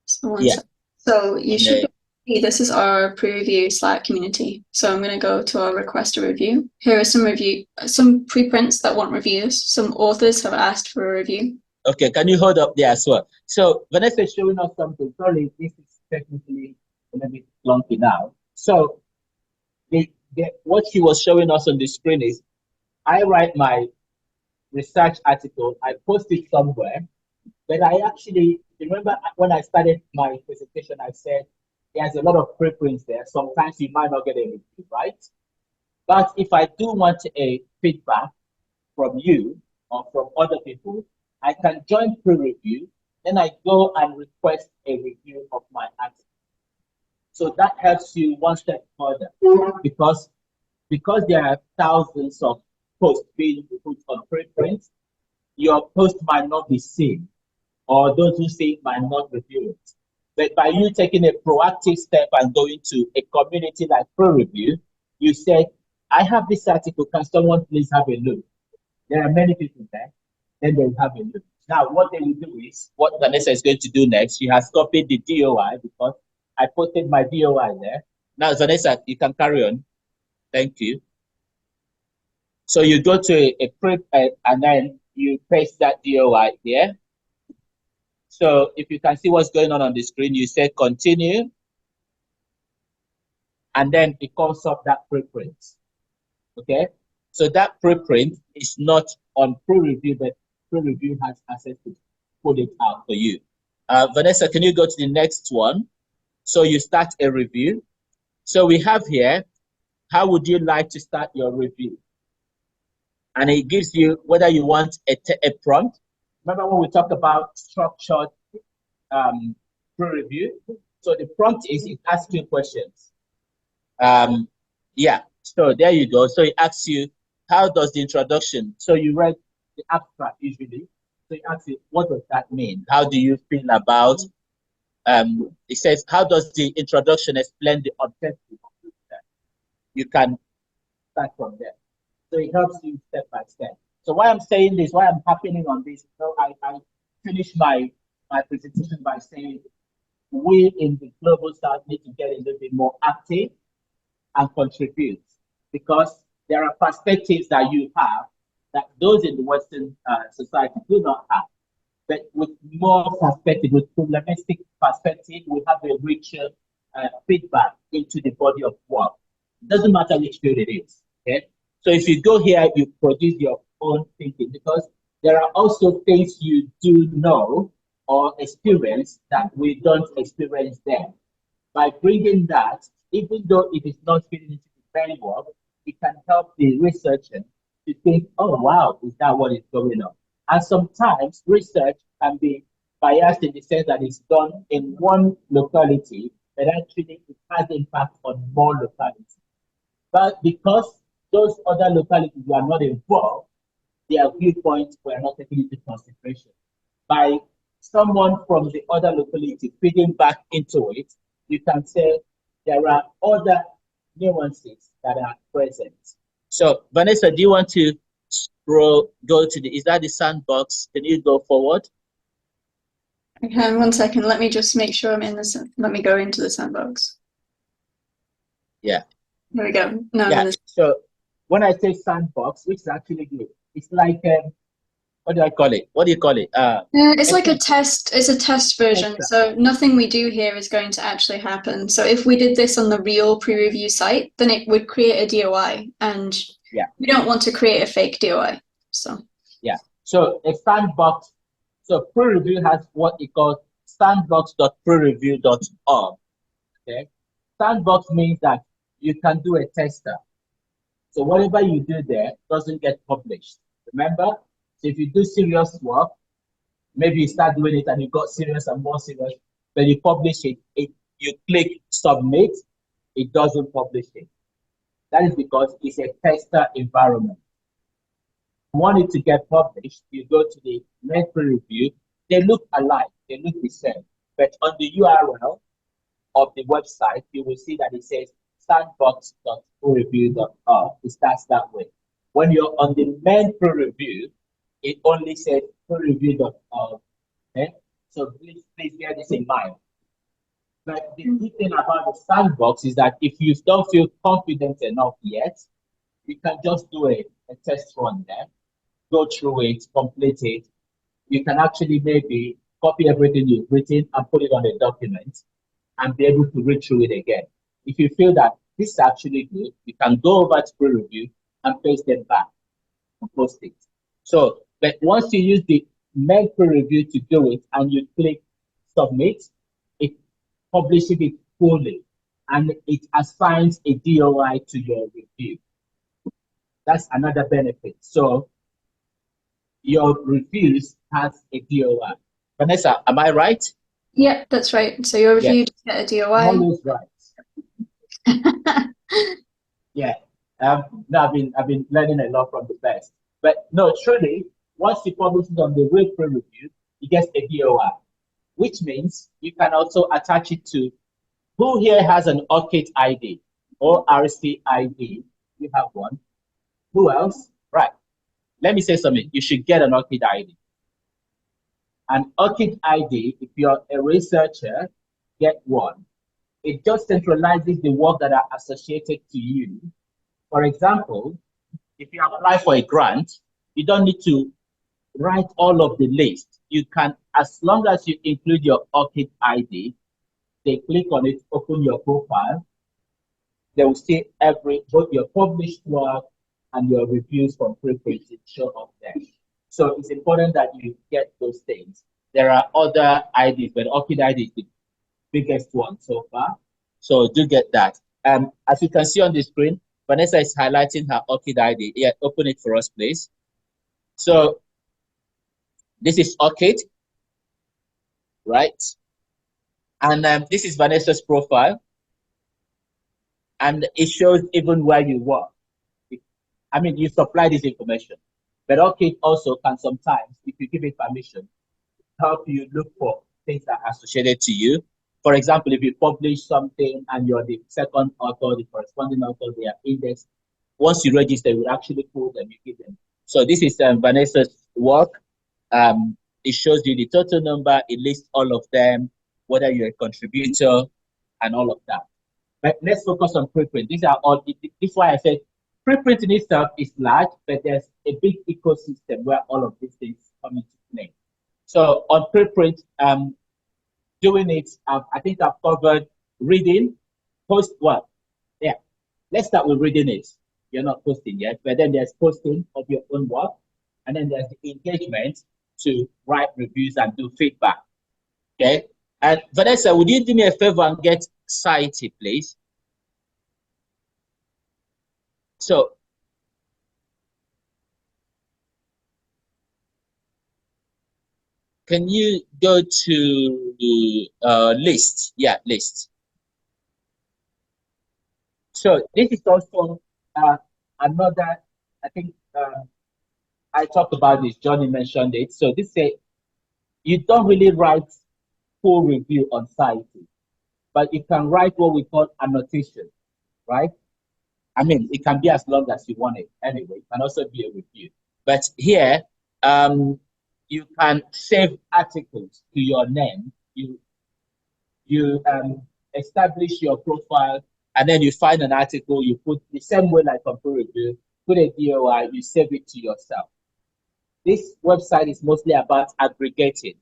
So you should see, this is our pre-review Slack community. So I'm going to go to our request a review. Here are some preprints that want reviews. Some authors have asked for a review. Okay, can you hold up there as well? So Vanessa is showing us something. Sorry, this is technically a little bit clunky now. So what she was showing us on the screen is, I write my research article, I post it somewhere, but I actually, remember when I started my presentation, I said there's a lot of preprints there. Sometimes you might not get a review, right? But if I do want a feedback from you, or from other people, I can join pre-review, then I go and request a review of my article. So that helps you one step further because there are thousands of posts being put on preprints, your post might not be seen, or those who see it might not review it. But by you taking a proactive step and going to a community like PREreview, you said, I have this article, can someone please have a look? There are many people there, then they will have a look. Now, what they will do is, what Vanessa is going to do next, she has copied the DOI because I posted my DOI there. Now, Vanessa, you can carry on. Thank you. So you go to a prep and then you paste that DOI there. So if you can see what's going on the screen, you say continue, and then it comes up that preprint. Okay, so that preprint is not on PREreview, but PREreview has access to put it out for you. Vanessa, can you go to the next one? So you start a review. So we have here, how would you like to start your review? And it gives you whether you want a prompt. Remember when we talked about structured pre-review? So the prompt is it asks you questions. Yeah, so there you go. So it asks you, how does the introduction, so you read the abstract usually. So it asks you, what does that mean? How do you feel about, it says, how does the introduction explain the objective of the research? You can start from there. So it helps you step by step. So why I'm saying this, why I'm happening on this, so I finished my presentation by saying we in the Global South need to get a little bit more active and contribute, because there are perspectives that you have that those in the Western society do not have. But with more perspective, with problematic perspective, we have a richer feedback into the body of work. It doesn't matter which field it is. Okay. So if you go here, you produce your own thinking, because there are also things you do know or experience that we don't experience there. By bringing that, even though it is not fitting into the framework, it can help the researcher to think, oh, wow, is that what is going on? And sometimes research can be biased in the sense that it's done in one locality, but actually it has impact on more localities. But because those other localities were not involved, their viewpoints were not taken into consideration. By someone from the other locality feeding back into it, you can say there are other nuances that are present. So, Vanessa, do you want to go to the, is that the sandbox? Can you go forward? Okay, 1 second. Let me just make sure I'm in the, let me go into the sandbox. Yeah. There we go. No, yeah. So when I say sandbox, which is actually good, it's like, what do I call it? What do you call it? It's like a test. It's a test version. So nothing we do here is going to actually happen. So if we did this on the real pre-review site, then it would create a DOI, and we don't want to create a fake DOI. So so a sandbox. So pre-review has what it calls sandbox.prereview.org. Okay, sandbox means that you can do a tester. So whatever you do there doesn't get published. Remember? So if you do serious work, maybe you start doing it and you got serious and more serious, then you publish it, you click submit, it doesn't publish it. That is because it's a tester environment. If you want it to get published, you go to the main pre-review. They look alike, they look the same. But on the URL of the website, you will see that it says sandbox.prereview.org. It starts that way. When you're on the main pre-review, it only says prereview.org. Okay? So please bear this in mind. But the good thing about the sandbox is that if you don't feel confident enough yet, you can just do a test run there, go through it, complete it. You can actually maybe copy everything you've written and put it on a document and be able to read through it again. If you feel that this is actually good, you can go over to pre-review and paste them back and post it. So, but once you use the main pre-review to do it and you click submit, it publishes it fully and it assigns a DOI to your review. That's another benefit. So your reviews has a DOI. Vanessa, am I right? Yeah, that's right. So your review Yes. does get a I'm DOI. always right. Yeah. No, I've been learning a lot from the best. But no, truly, once you publish it on the real pre-review, it gets a DOI, which means you can also attach it to who here has an ORCID ID or RC ID. You have one. Who else? Right. Let me say something. You should get an ORCID ID. An ORCID ID, if you're a researcher, get one. It just centralizes the work that are associated to you. For example, if you apply for a grant, you don't need to write all of the list. You can, as long as you include your ORCID ID, they click on it, open your profile, they will see both your published work and your reviews from preprints show up there. So it's important that you get those things. There are other IDs, but ORCID ID is the biggest one so far. So do get that. As you can see on the screen, Vanessa is highlighting her ORCID ID. Yeah, open it for us, please. So this is ORCID, right? And this is Vanessa's profile. And it shows even where you work. I mean, you supply this information. But ORCID also can sometimes, if you give it permission, help you look for things that are associated to you. For example, if you publish something and you're the second author, the corresponding author, they are indexed. Once you register, you will actually pull them, you give them. So this is Vanessa's work. It shows you the total number, it lists all of them, whether you're a contributor, and all of that. But let's focus on preprint. These are all, this is why I said preprint in itself is large, but there's a big ecosystem where all of these things come into play. So on preprint, doing it, I think I've covered reading, yeah, let's start with reading it. You're not posting yet, but then there's posting of your own work, and then there's the engagement to write reviews and do feedback. Okay. And Vanessa, would you do me a favor and get Society, please? So can you go to list? Yeah, list. So this is also another, I think I talked about this, Johnny mentioned it. So this say you don't really write full review on Society, but you can write what we call annotation, right? I mean, it can be as long as you want it anyway. It can also be a review. But here, you can save articles to your name. You establish your profile, and then you find an article, you put the same way like on PREreview, put a DOI, you save it to yourself. This website is mostly about aggregating.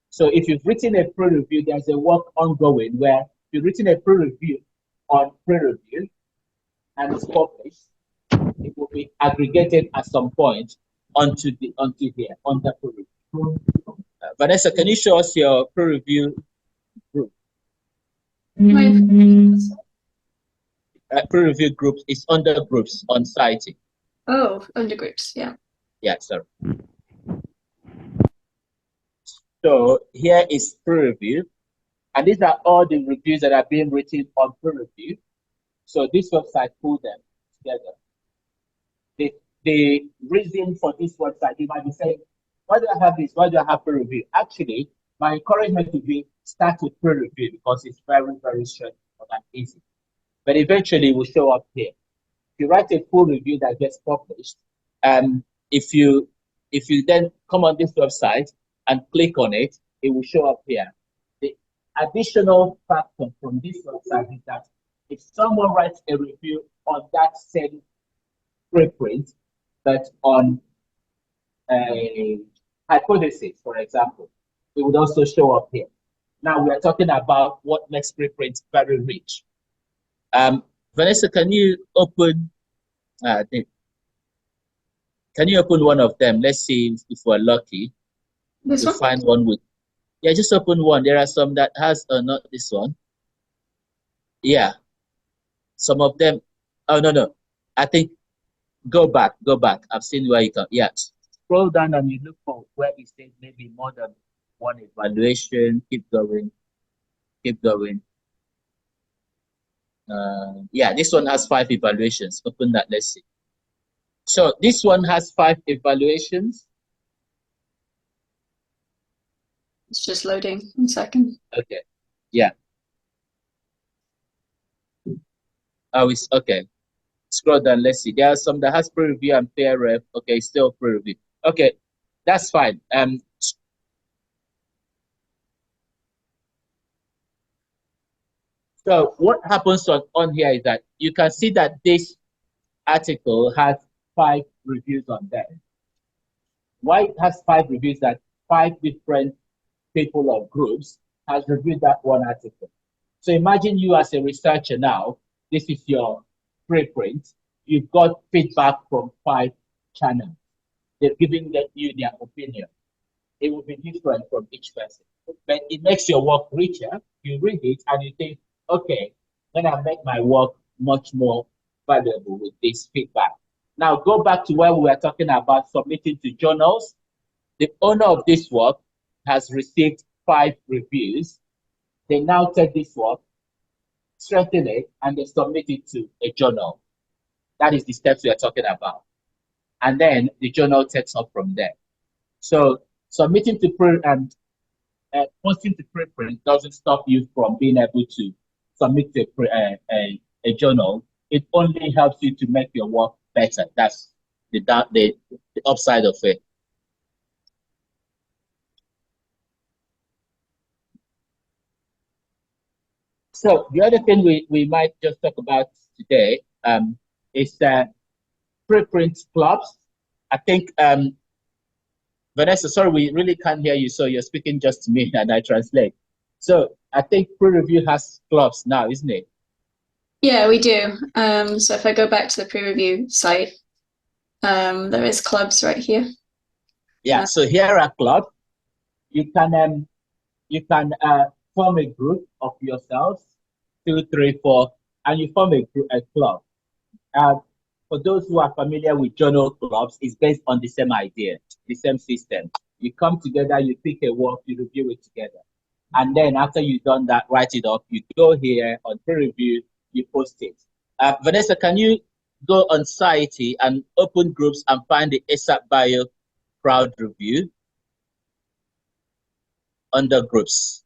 So if you've written a PREreview, there's a work ongoing where you've written a PREreview on PREreview and it's published, it will be aggregated at some point onto here, under PREreview. Vanessa, can you show us your PREreview group? PREreview groups is under groups on Society. Oh, under groups, yeah. Yeah, sorry. So here is PREreview, and these are all the reviews that are being written on PREreview. So this website pulls them together. The reason for this website, you might be saying, why do I have this? Why do I have PREreview? Actually, my encouragement would be start with PREreview because it's very, very straightforward and easy. But eventually it will show up here. If you write a full review that gets published, if you then come on this website and click on it, it will show up here. The additional factor from this website is that if someone writes a review on that same preprint, but on a hypothesis, for example, it would also show up here. Now we are talking about what makes preprints very rich. Vanessa, can you open one of them? Let's see if we're lucky to find one with. Yeah, just open one. There are some that has not this one. Yeah, some of them. Oh no. I think go back. I've seen where you can. Yeah. scroll down and you look for where it says maybe more than one evaluation. Keep going, keep going. Yeah, this one has 5 evaluations. Open that, let's see. So this one has 5 evaluations. It's just loading. 1 second. Okay, yeah. Oh, it's okay. Scroll down, let's see. There are some that has pre-review and PREv. Okay, still pre-review. Okay, that's fine. So what happens on here is that you can see that this article has 5 reviews on there. Why it has 5 reviews? That 5 different people or groups has reviewed that one article. So imagine you as a researcher now, this is your preprint, you've got feedback from 5 channels. They're giving you their opinion. It will be different from each person, but it makes your work richer. You read it and you think, okay, then I make my work much more valuable with this feedback. Now go back to where we were talking about submitting to journals. The owner of this work has received 5 reviews. They now take this work, strengthen it, and they submit it to a journal. That is the steps we are talking about. And then the journal takes up from there. So submitting to posting to preprint doesn't stop you from being able to submit to a journal. It only helps you to make your work better. That's the upside of it. So the other thing we might just talk about today is preprint clubs. I think Vanessa, sorry, we really can't hear you, so you're speaking just to me and I translate. So I think PREreview has clubs now, isn't it? Yeah, we do. So if I go back to the PREreview site, there is clubs right here. Yeah, so here are clubs. You can form a group of yourselves, 2, 3, 4, and you form a club. For those who are familiar with journal clubs, it's based on the same idea, the same system. You come together, you pick a work, you review it together. And then after you've done that, write it up, you go here on PREreview, you post it. Vanessa, can you go on Society and open groups and find the ASAP Bio crowd review under groups?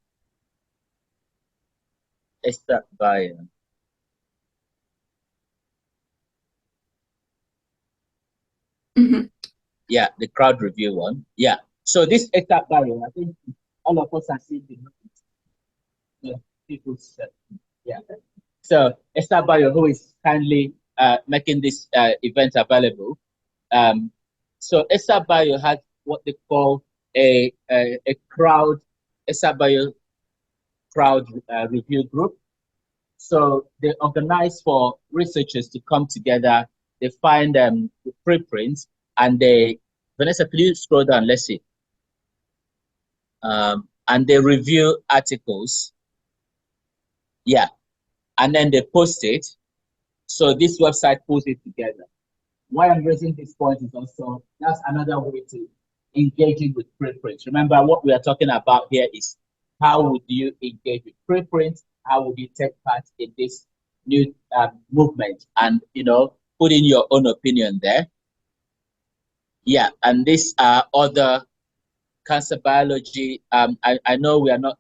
ASAP Bio. Mm-hmm. Yeah, the crowd review one. Yeah. So this ASAP Bio, I think all of us have seen the notice. Yeah, people said, yeah. So ASAP Bio, who is kindly making this event available. So ASAP Bio has what they call a crowd, ASAP Bio crowd review group. So they organize for researchers to come together. They find the preprints and they, Vanessa, could you scroll down? Let's see. And they review articles. Yeah. And then they post it. So this website pulls it together. Why I'm raising this point is also, that's another way to engaging with preprints. Remember, what we are talking about here is how would you engage with preprints? How would you take part in this new movement and, put in your own opinion there? Yeah, and these are other cancer biology. I know we are not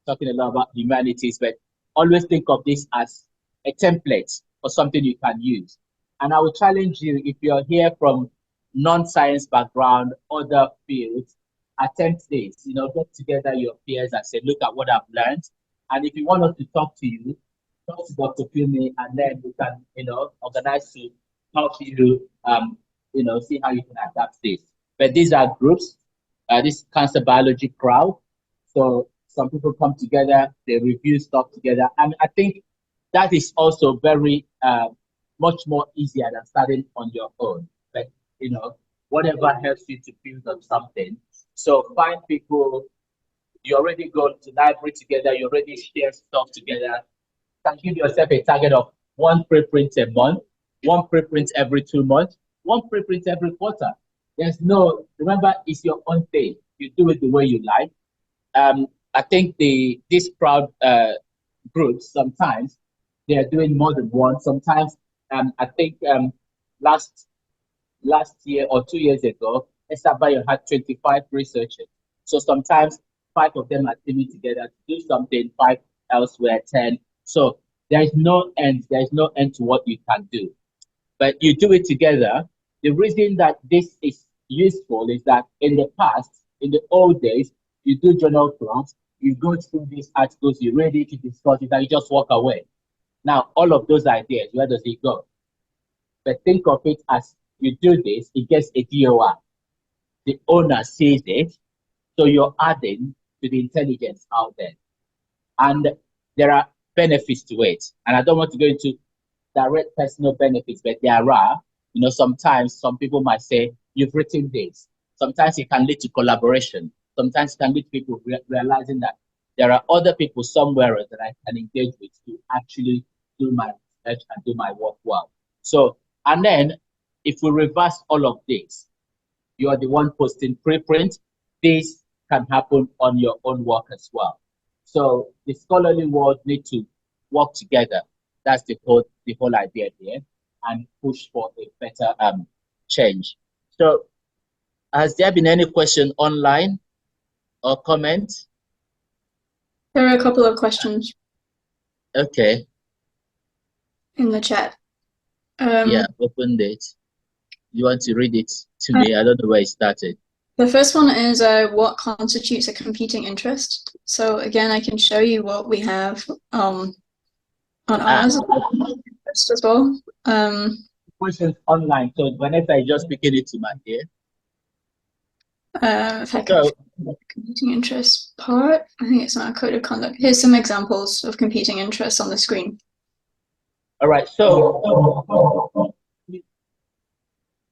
talking a lot about humanities, but always think of this as a template or something you can use. And I will challenge you, if you're here from non-science background, other fields, attempt this, get together your peers and say, look at what I've learned. And if you want us to talk to you, talk to Dr. Fumi, and then we can, organize to help you, see how you can adapt this. But these are groups, this cancer biology crowd. So some people come together, they review stuff together. And I think that is also very much more easier than starting on your own. But whatever helps you to build on something. So find people, you already go to library together, you already share stuff together. You can give yourself a target of 1 preprint a month, 1 preprint every 2 months, 1 preprint every quarter. There's no, remember, it's your own thing. You do it the way you like. I think these proud groups, sometimes they are doing more than one. Sometimes I think last year or 2 years ago, Esabayo had 25 researchers. So sometimes 5 of them are teaming together to do something, 5 elsewhere, 10. So there is no end. There is no end to what you can do. But you do it together. The reason that this is useful is that in the past, in the old days, you do journal clubs, you go through these articles, you read it, you discuss it, and you just walk away. Now, all of those ideas, where does it go? But think of it as you do this, it gets a DOR. The owner sees it, so you're adding to the intelligence out there. And there are benefits to it. And I don't want to go into direct personal benefits, but there are, sometimes some people might say, you've written this. Sometimes it can lead to collaboration. Sometimes it can lead to people realizing that there are other people somewhere that I can engage with to actually do my research and do my work well. So, and then if we reverse all of this, you are the one posting preprint, this can happen on your own work as well. So the scholarly world need to work together. That's the whole idea here, and push for a better change. So has there been any question online or comment? There are a couple of questions. Okay. In the chat. Yeah, open it. You want to read it to me? I don't know where it started. The first one is what constitutes a competing interest. So again, I can show you what we have on ours as well. Questions online. So Vanessa is just picking it to my ear. If I can the competing interest part, I think it's not a code of conduct. Here's some examples of competing interests on the screen. All right. So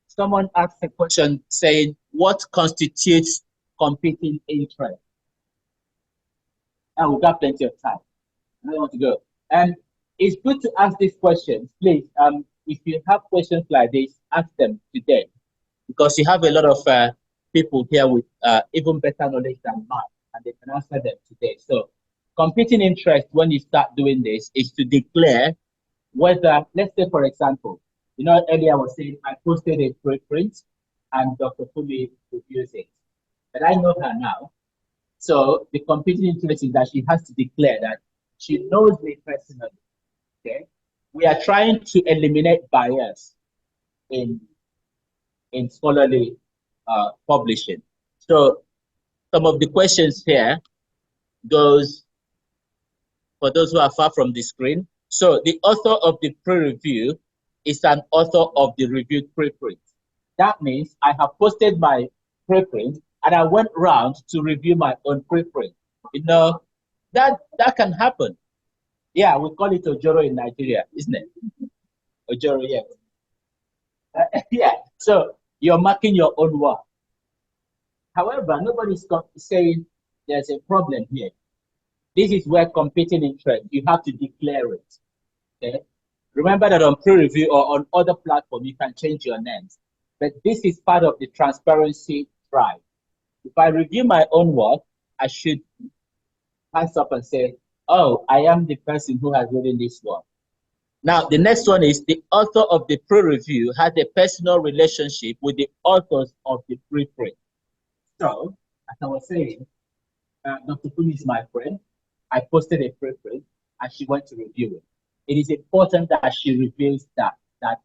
someone asked a question saying, what constitutes competing interest? And we've got plenty of time. I don't want to go. And it's good to ask these questions. Please, if you have questions like this, ask them today, because you have a lot of people here with even better knowledge than mine, and they can answer them today. So competing interest, when you start doing this, is to declare whether, let's say, for example, earlier I was saying I posted a preprint and Dr. Fumi reviews it. But I know her now. So the competing interest is that she has to declare that she knows me personally. Okay. We are trying to eliminate bias in scholarly publishing. So some of the questions here goes for those who are far from the screen. So the author of the pre-review is an author of the reviewed preprint. That means I have posted my preprint and I went round to review my own preprint. That can happen. Yeah, we call it Ojoro in Nigeria, isn't it? Ojoro, yes. Yeah, so you're marking your own work. However, nobody's saying there's a problem here. This is where competing interest, you have to declare it. Okay? Remember that on PREreview or on other platforms, you can change your names. But this is part of the transparency drive. If I review my own work, I should hands up and say, oh, I am the person who has written this work. Now, the next one is the author of the pre-review has a personal relationship with the authors of the preprint. So, as I was saying, Dr. Fumi is my friend. I posted a preprint and she went to review it. It is important that she reveals that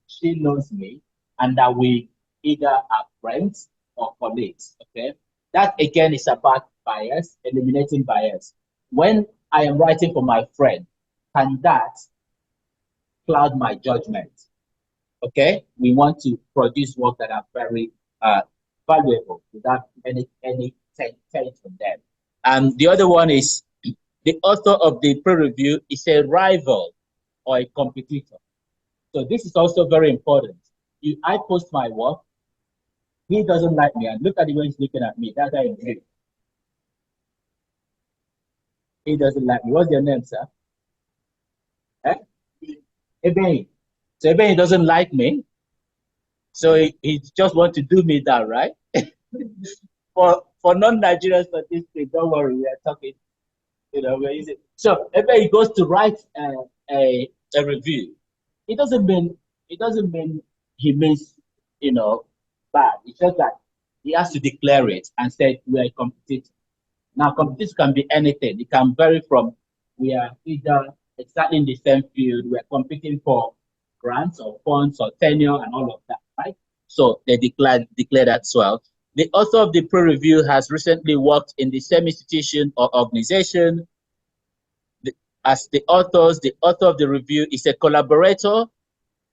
she knows me and that we either are friends or colleagues, okay? That, again, is about bias, eliminating bias. When I am writing for my friend, can that cloud my judgment? Okay, we want to produce work that are very valuable without any taint on them. And the other one is the author of the pre-review is a rival or a competitor. So this is also very important. If I post my work, he doesn't like me, and look at the way he's looking at me. That's how I agree. He doesn't like me. What's your name, sir? Eh? Ebony. So Ebony doesn't like me. So he just want to do me that, right? For non-Nigerian statistics, don't worry, we are talking, we're using. So if he goes to write a review, it doesn't mean he means bad. It's just that he has to declare it and say we are competitive. Now, competition can be anything. It can vary from we are either exactly in the same field, we are competing for grants or funds or tenure and all of that, right? So they declare that as well. The author of the pre-review has recently worked in the same institution or organization. As the author of the review is a collaborator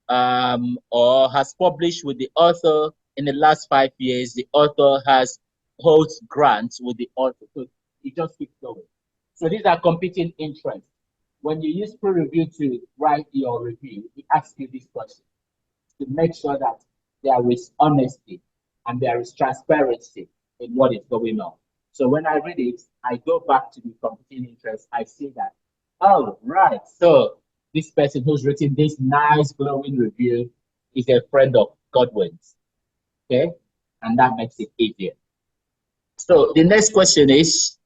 or has published with the author in the last 5 years. The author has holds grants with the author. So it just keeps going. So these are competing interests. When you use pre-review to write your review, it asks you this question to make sure that there is honesty and there is transparency in what is going on. So when I read it, I go back to the competing interest. I see that, oh, right. So this person who's written this nice glowing review is a friend of Godwin's. Okay. And that makes it easier. So the next question is,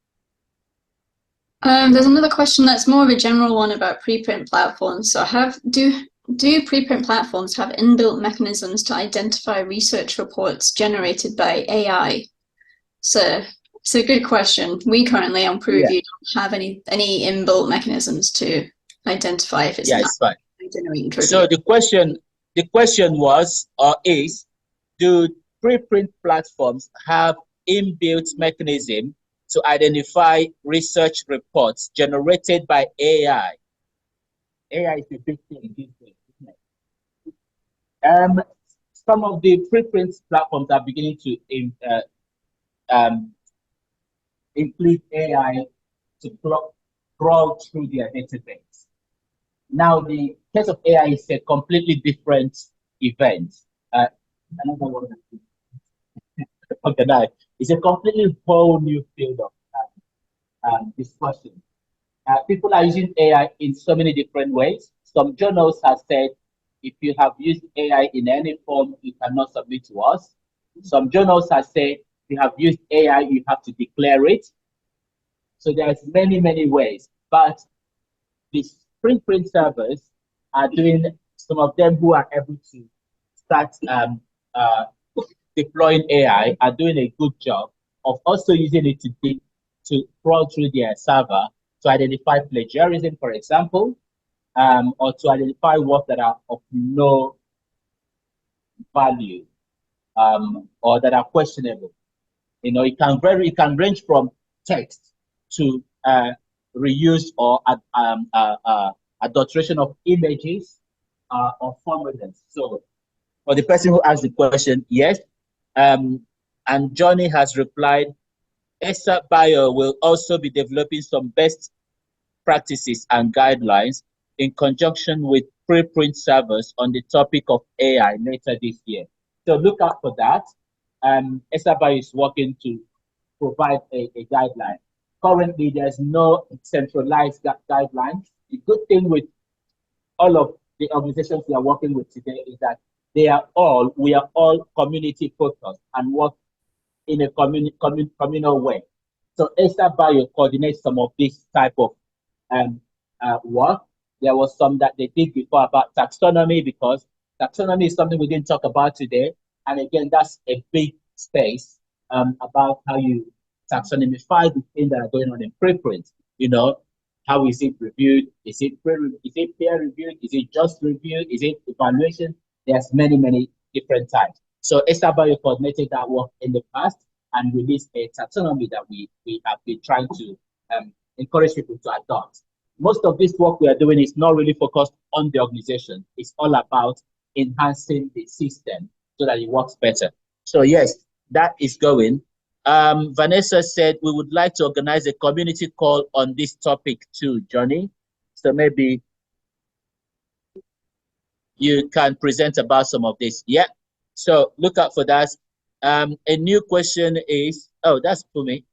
there's another question that's more of a general one about preprint platforms. So do preprint platforms have inbuilt mechanisms to identify research reports generated by AI? So it's a good question. We currently on PREreview don't have any inbuilt mechanisms to identify if it's it's fine. generating review. So the question was or is, do preprint platforms have inbuilt mechanism to identify research reports generated by AI? AI is a big thing these days, isn't it? Some of the preprint platforms are beginning to include AI to crawl through their database. Now, the case of AI is a completely different event. Another one okay, it's a completely whole new field of discussion. People are using AI in so many different ways. Some journals have said, if you have used AI in any form, you cannot submit to us. Some journals have said, if you have used AI, you have to declare it. So there's many, many ways. But the preprint servers are doing, some of them who are able to start deploying AI are doing a good job of also using it to crawl through their server to identify plagiarism, for example, or to identify work that are of no value or that are questionable. It can range from text to reuse or adulteration of images or formulas. So for the person who asked the question, yes. And Johnny has replied, ESA Bio will also be developing some best practices and guidelines in conjunction with preprint servers on the topic of AI later this year. So look out for that. ESA Bio is working to provide a guideline. Currently, there's no centralized guidelines. The good thing with all of the organizations we are working with today is that we are all community focused and work in a communal way. So ESA Bio coordinates some of this type of work. There was some that they did before about taxonomy, because taxonomy is something we didn't talk about today. And again, that's a big space about how you taxonomify the things that are going on in preprint. How is it reviewed? Is it peer reviewed? Is it just reviewed? Is it evaluation? There's many, many different types. So ESA Bio coordinated that work in the past and released a taxonomy that we have been trying to encourage people to adopt. Most of this work we are doing is not really focused on the organization. It's all about enhancing the system so that it works better. So yes, that is going. Vanessa said we would like to organize a community call on this topic too, Johnny. So maybe you can present about some of this. Yeah. So look out for that. A new question is, oh, that's for me.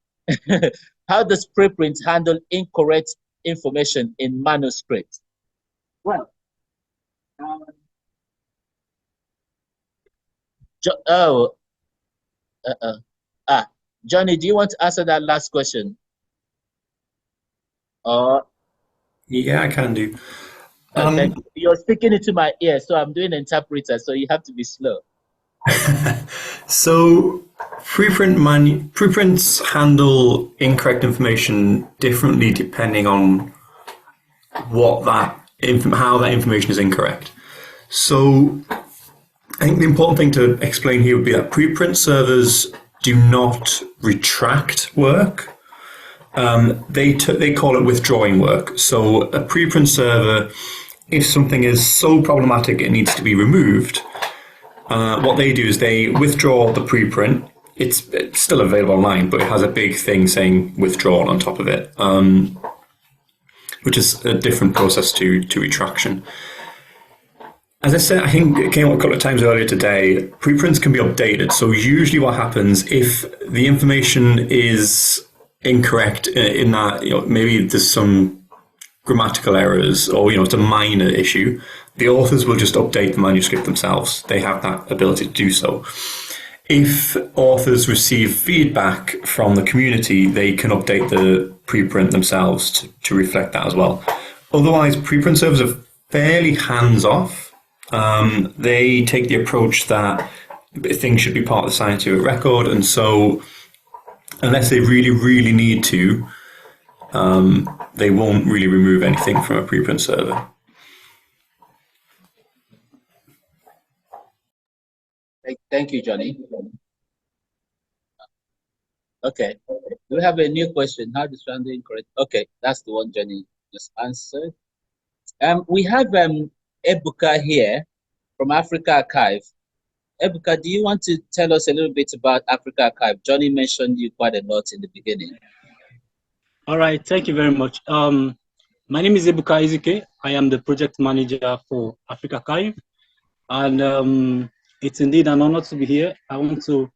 How does preprint handle incorrect information in manuscript? Well, Johnny, do you want to answer that last question? Yeah, I can do. You're speaking into my ear, so I'm doing interpreter, so you have to be slow. So preprints handle incorrect information differently depending on how that information is incorrect. So I think the important thing to explain here would be that preprint servers do not retract work. They call it withdrawing work. So a preprint server, if something is so problematic it needs to be removed, what they do is they withdraw the preprint. It's still available online, but it has a big thing saying withdrawn on top of it, which is a different process to retraction. As I said, I think it came up a couple of times earlier today, preprints can be updated. So usually what happens if the information is incorrect in that, maybe there's some grammatical errors or, it's a minor issue, the authors will just update the manuscript themselves. They have that ability to do so. If authors receive feedback from the community, they can update the preprint themselves to reflect that as well. Otherwise, preprint servers are fairly hands-off. They take the approach that things should be part of the scientific record, and so unless they really, really need to, they won't really remove anything from a preprint server. Thank you, Johnny. Okay, we have a new question. How does random correct? Okay, that's the one Johnny just answered. We have Ebuka here from AfricArXiv. Ebuka, do you want to tell us a little bit about AfricArXiv? Johnny mentioned you quite a lot in the beginning. All right, thank you very much. My name is Ebuka Izike. I am the project manager for AfricArXiv, and it's indeed an honor to be here. I want to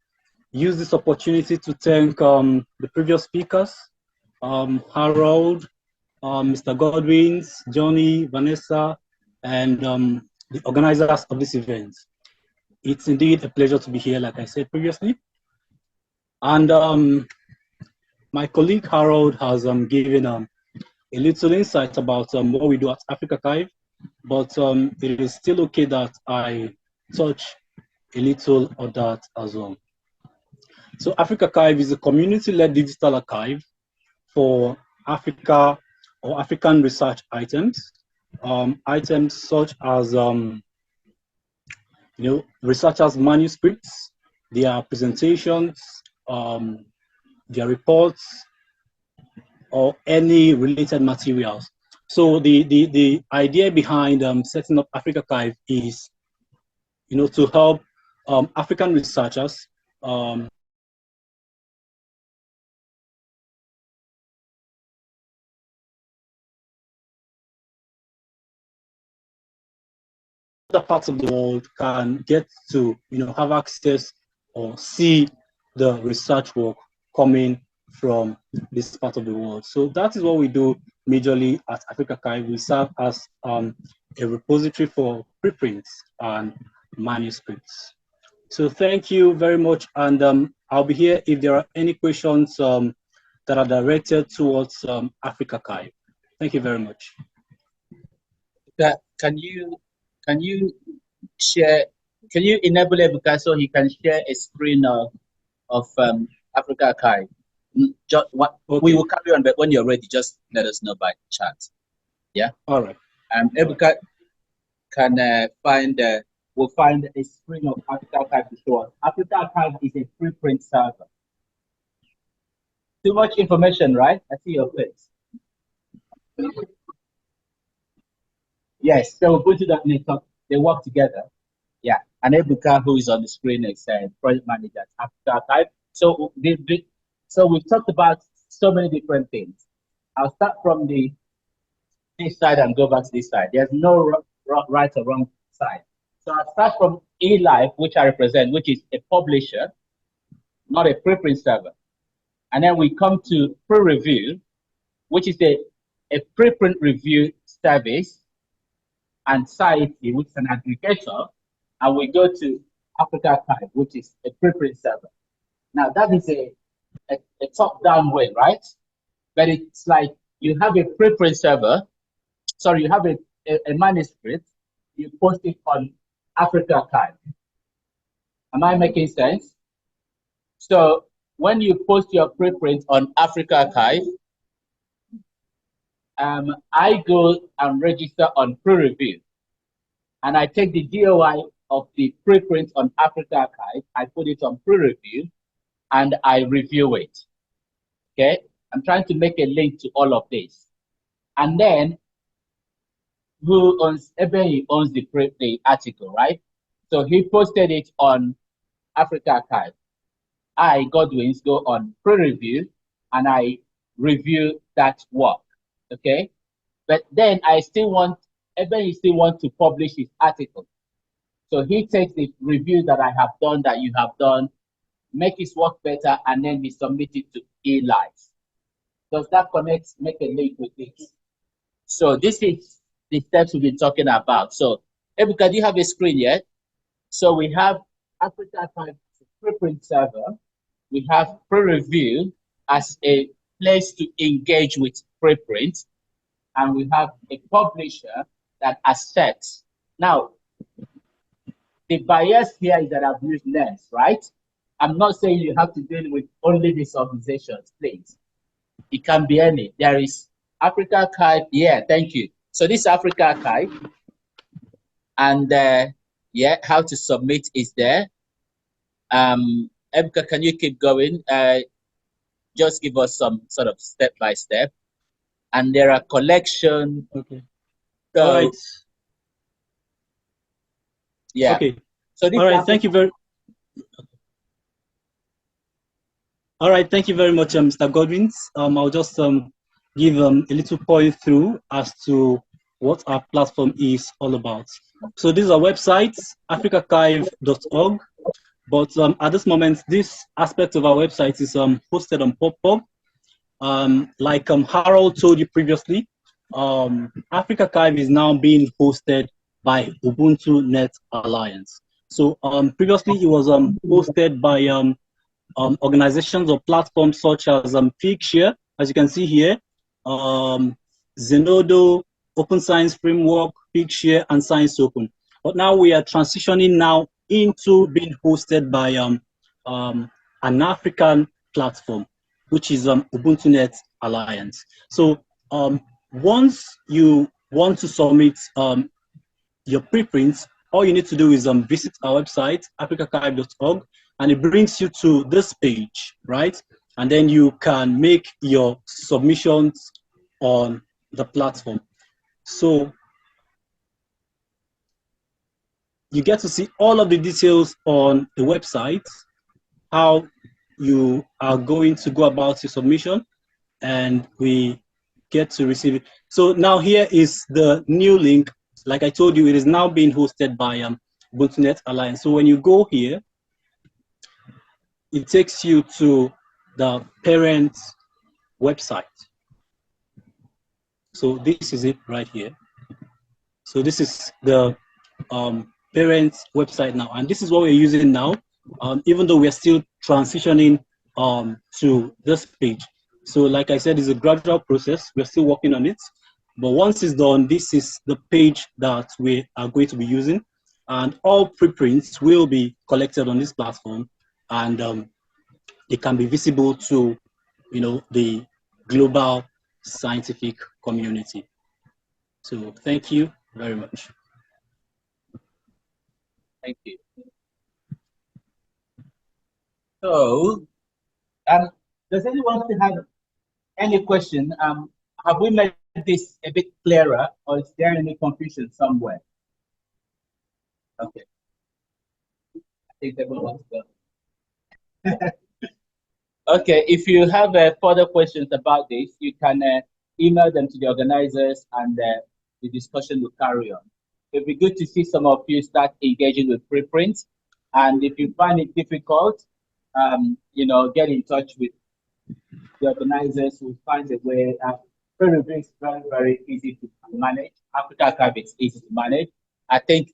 use this opportunity to thank the previous speakers, Harold, Mr. Godwins, Johnny, Vanessa, and the organizers of this event. It's indeed a pleasure to be here, like I said previously. And my colleague Harold has given a little insight about what we do at AfricArXiv, but it is still okay that I touch a little of that as well. So AfricArXiv is a community-led digital archive for Africa or African research items, items such as researchers' manuscripts, their presentations, their reports, or any related materials. So the idea behind setting up AfricArXiv is, to help African researchers other parts of the world can get to, have access or see the research work coming from this part of the world. So that is what we do majorly at AfricArXiv. We serve as a repository for preprints and manuscripts. So thank you very much, and I'll be here if there are any questions that are directed towards AfricArXiv. Thank you very much. Can you share? Can you enable Ebuka so he can share a screen of AfricArXiv? Okay. We will carry on, but when you're ready, just let us know by chat. Yeah. All right. Ebuka can will find a screen of AfricArXiv to show us. AfricArXiv is a preprint server. Too much information, right? I see your face. Yes, so we'll go to that network. They work together. Yeah, and Ebuka, who is on the screen, is project manager at AfricArXiv. So we've talked about so many different things. I'll start from this side and go back to this side. There's no right or wrong side. So I'll start from eLife, which I represent, which is a publisher, not a preprint server. And then we come to PREreview, which is a preprint review service, and Society, which is an aggregator, and we go to AfricArXiv, which is a preprint server. Now that is a top-down way, right? But it's like you have a preprint server, sorry, you have a manuscript, you post it on AfricArXiv. Am I making sense? So when you post your preprint on AfricArXiv, I go and register on PREreview, and I take the DOI of the preprint on AfricArXiv, I put it on PREreview, and I review it. Okay, I'm trying to make a link to all of this, and then who owns? Ebehi owns the article, right? So he posted it on AfricArXiv. I, Godwins, go on PREreview, and I review that work. Okay, but then I still want Ebehi still want to publish his article. So he takes the review that I have done, that you have done, make his work better, and then we submit it to eLife. Does that connect, make a link with this? So this is the steps we've been talking about. So Ebuka, do you have a screen yet? So we have AfricArXiv preprint server. We have PREreview as a place to engage with preprint. And we have a publisher that accepts. Now, the bias here is that I've used lens, right? I'm not saying you have to deal with only these organizations, please. It can be any. There is AfricArXiv. Yeah, thank you. So this AfricArXiv, and yeah, how to submit is there. Ebka, can you keep going? Just give us some sort of step by step. And there are collection. Okay. So, all right. Yeah. Okay. So this all right. Thank you very. All right. Thank you very much, Mr. Godwins. I'll just give a little point through as to what our platform is all about. So this is our website, AfricArXiv.org. But at this moment, this aspect of our website is hosted on PubPub. Like Harold told you previously, AfricArXiv is now being hosted by Ubuntu Net Alliance. So previously it was hosted by organizations or platforms such as Figshare, as you can see here, Zenodo, Open Science Framework, Figshare, and Science Open. But now we are transitioning now into being hosted by an African platform, which is Ubuntu Net Alliance. So once you want to submit your preprints, all you need to do is visit our website, AfricArXiv.org, and it brings you to this page, right? And then you can make your submissions on the platform. So you get to see all of the details on the website, how you are going to go about your submission, and we get to receive it. So now here is the new link. Like I told you, it is now being hosted by Ubuntu Net Alliance. So when you go here, it takes you to the parent website. So this is it right here. So this is the parent website now, and this is what we're using now, even though we're still transitioning to this page. So like I said, it's a gradual process. We're still working on it. But once it's done, this is the page that we are going to be using. And all preprints will be collected on this platform, and they can be visible to, the global scientific community. So thank you very much. Thank you. So, does anyone have any question? Have we made this a bit clearer, or is there any confusion somewhere? Okay. I think everyone wants to go. Okay, if you have further questions about this, you can email them to the organizers, and the discussion will carry on. It'd be good to see some of you start engaging with preprints. And if you find it difficult, get in touch with the organizers who find a way. PREreview is very, very easy to manage. AfricArXiv is easy to manage. I think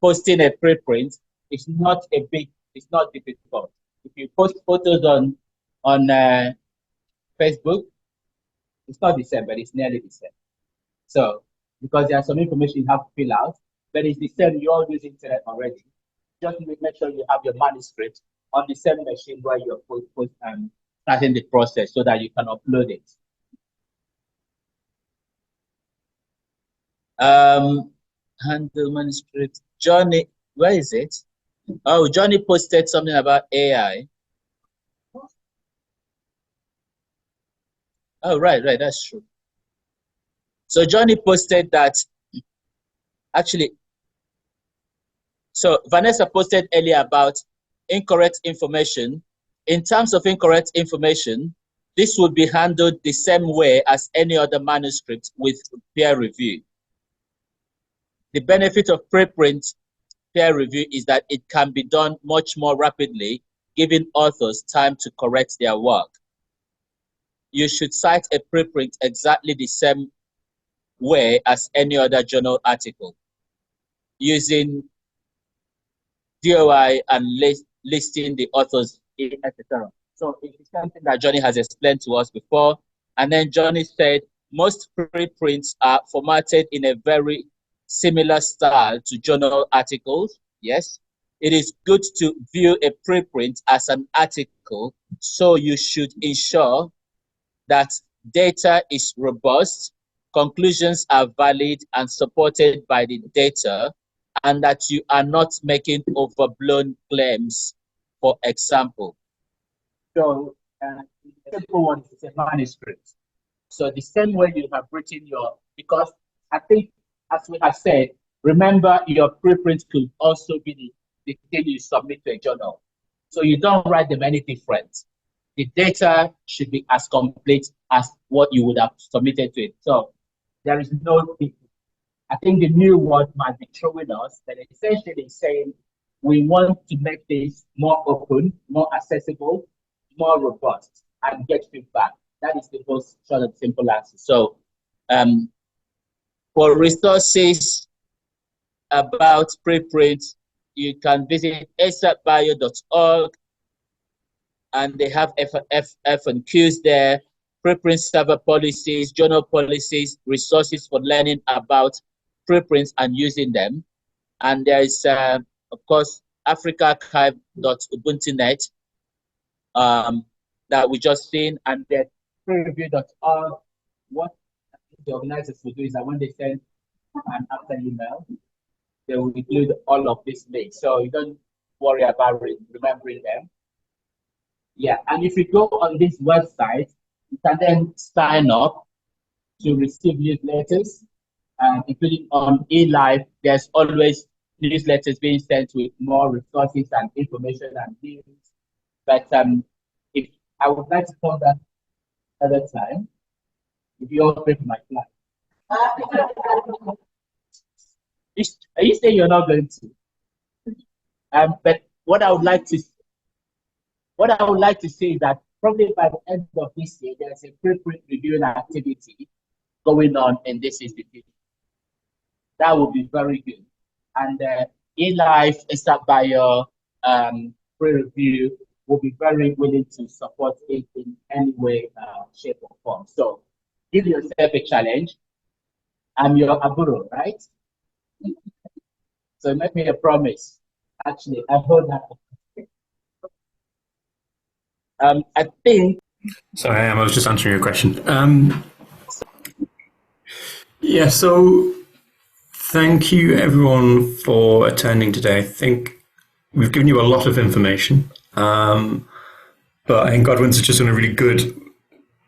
posting a preprint it's not difficult. If you post photos on Facebook, it's not the same, but it's nearly the same. So, because there are some information you have to fill out, but it's the same. You all use internet already. Just make sure you have your manuscript on the same machine where you're starting the process so that you can upload it. Handle manuscript. Johnny, where is it? Oh, Johnny posted something about AI. Oh, right, that's true. So Johnny posted that actually, so Vanessa posted earlier about incorrect information. In terms of incorrect information, this would be handled the same way as any other manuscript with peer review. The benefit of preprint peer review is that it can be done much more rapidly, giving authors time to correct their work. You should cite a preprint exactly the same way as any other journal article, using DOI and listing the authors, etc. So it's something that Johnny has explained to us before. And then Johnny said most preprints are formatted in a very similar style to journal articles. Yes, it is good to view a preprint as an article, so you should ensure that data is robust, conclusions are valid and supported by the data, and that you are not making overblown claims, for example. So, the simple one is a manuscript. So the same way you have written because I think, as we have said, remember your preprint could also be the thing you submit to a journal. So you don't write them any different. The data should be as complete as what you would have submitted to it. So there is no difference. I think the new word might be throwing us, but essentially saying we want to make this more open, more accessible, more robust, and get feedback. That is the most short and simple answer. So for resources about preprints, you can visit asapbio.org, and they have FNQs there, preprint server policies, journal policies, resources for learning about preprints and using them. And there is, of course, AfricArXiv.ubuntu.net that we just seen, and then PREreview.org. What the organizers will do is that when they send an after email, they will include all of these links. So you don't worry about remembering them. Yeah, and if you go on this website, you can then sign up to receive newsletters, including on eLive. There's always newsletters being sent with more resources and information and news. But if I would like to come back another time, if you all pay for my flight. Are you saying you're not going to? But what I would like to say is that probably by the end of this year, there's a preprint reviewing activity going on in this institution. That would be very good. And eLife, AfricArXiv, PREreview will be very willing to support it in any way, shape, or form. So give yourself a challenge. I'm your Aburo, right? So make me a promise. Actually, I heard that. I think. Sorry, I was just answering your question. Yeah, so thank you everyone for attending today. I think we've given you a lot of information, but I think Godwin's just done a really good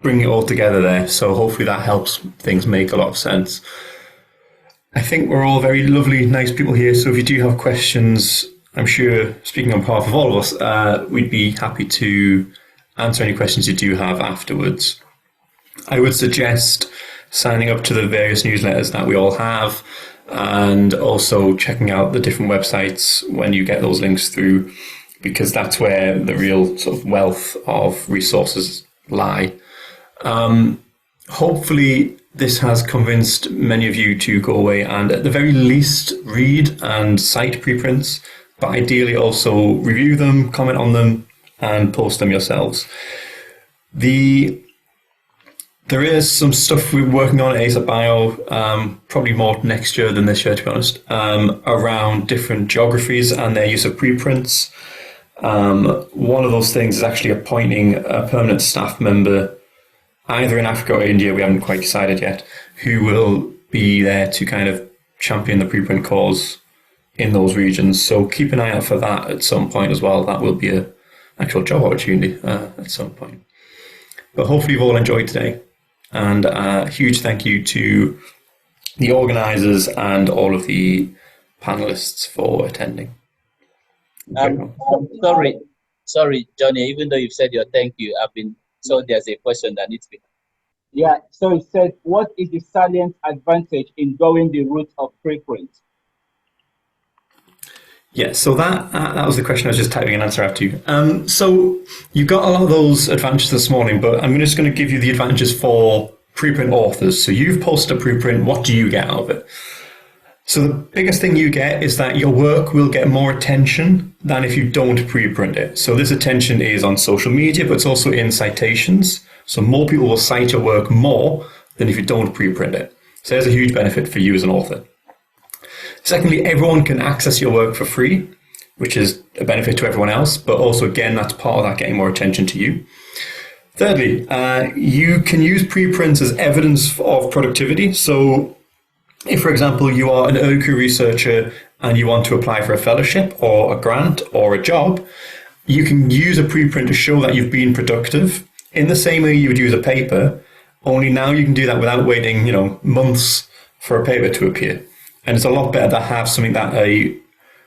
bringing it all together there. So hopefully that helps things make a lot of sense. I think we're all very lovely, nice people here. So if you do have questions, I'm sure, speaking on behalf of all of us, we'd be happy to answer any questions you do have afterwards. I would suggest signing up to the various newsletters that we all have, and also checking out the different websites when you get those links through, because that's where the real sort of wealth of resources lie. Hopefully this has convinced many of you to go away and at the very least read and cite preprints but ideally also review them, comment on them, and post them yourselves. There is some stuff we're working on at ASAP Bio, probably more next year than this year, to be honest, around different geographies and their use of preprints. One of those things is actually appointing a permanent staff member, either in Africa or India, we haven't quite decided yet, who will be there to kind of champion the preprint cause in those regions. So keep an eye out for that at some point as well. That will be an actual job opportunity at some point. But hopefully you've all enjoyed today. And a huge thank you to the organisers and all of the panelists for attending. Sorry, Johnny, even though you've said your thank you, I've been told there's a question that needs to be. Yeah, so it said, what is the salient advantage in going the route of preprint? Yeah, so that was the question I was just typing an answer out to. So you got a lot of those advantages this morning, but I'm just going to give you the advantages for preprint authors. So you've posted a preprint, what do you get out of it? So the biggest thing you get is that your work will get more attention than if you don't preprint it. So this attention is on social media, but it's also in citations. So more people will cite your work more than if you don't preprint it. So there's a huge benefit for you as an author. Secondly, everyone can access your work for free, which is a benefit to everyone else, but also, again, that's part of that getting more attention to you. Thirdly, you can use preprints as evidence of productivity. So if, for example, you are an early career researcher and you want to apply for a fellowship or a grant or a job, you can use a preprint to show that you've been productive in the same way you would use a paper, only now you can do that without waiting, months for a paper to appear. And it's a lot better to have something that a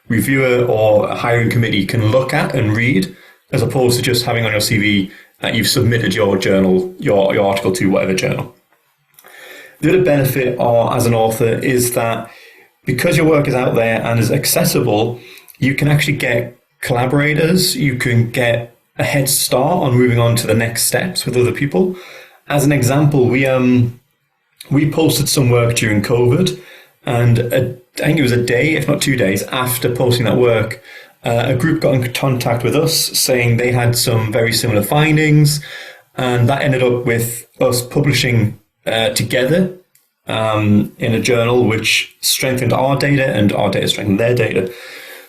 reviewer or a hiring committee can look at and read, as opposed to just having on your CV that you've submitted your journal, your article to whatever journal. The other benefit as an author is that because your work is out there and is accessible, you can actually get collaborators, you can get a head start on moving on to the next steps with other people. As an example, we posted some work during COVID, and I think it was a day, if not 2 days, after posting that work, a group got in contact with us saying they had some very similar findings, and that ended up with us publishing together in a journal which strengthened our data and our data strengthened their data.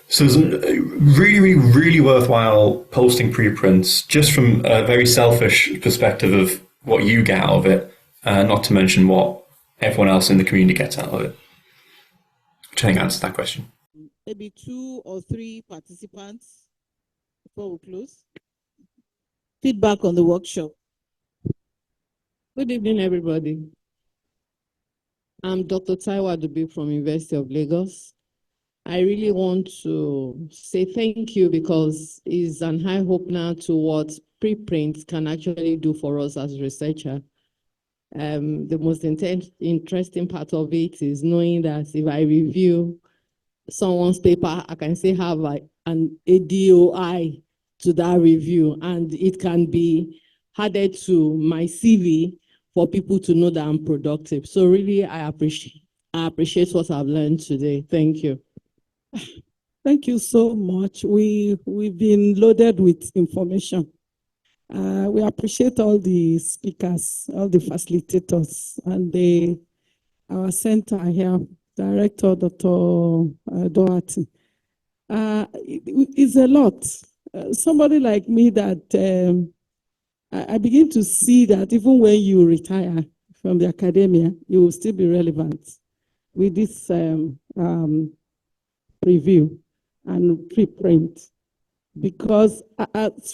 So it's really, really worthwhile posting preprints just from a very selfish perspective of what you get out of it, not to mention what everyone else in the community gets out of it. Which I think answers that question. Maybe 2 or 3 participants before we close. Feedback on the workshop. Good evening, everybody. I'm Dr. Taiwa Dubi from University of Lagos. I really want to say thank you because it's an eye opener to what preprints can actually do for us as researchers. The most interesting part of it is knowing that if I review someone's paper, I can say have an ADOI to that review, and it can be added to my CV for people to know that I'm productive. So really, I appreciate what I've learned today. Thank you. Thank you so much. We've been loaded with information. We appreciate all the speakers, all the facilitators, and our center here, Director Dr. Doherty. It's a lot. Somebody like me that I begin to see that even when you retire from the academia, you will still be relevant with this preview and preprint. Because,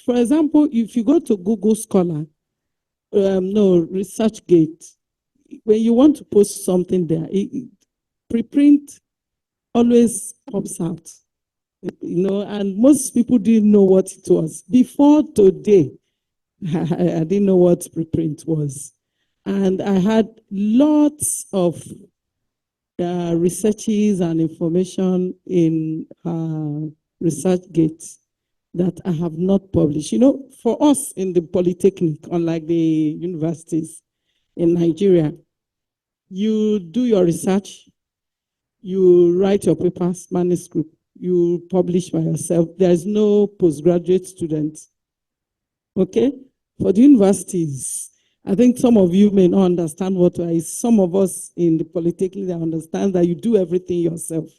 for example, if you go to Google Scholar, ResearchGate, when you want to post something there, preprint always pops out, and most people didn't know what it was. Before today, I didn't know what preprint was. And I had lots of researches and information in ResearchGate that I have not published. For us in the Polytechnic, unlike the universities in Nigeria, you do your research, you write your papers, manuscript, you publish by yourself. There is no postgraduate student. Okay? For the universities, I think some of you may not understand what is. Some of us in the Polytechnic, they understand that you do everything yourself.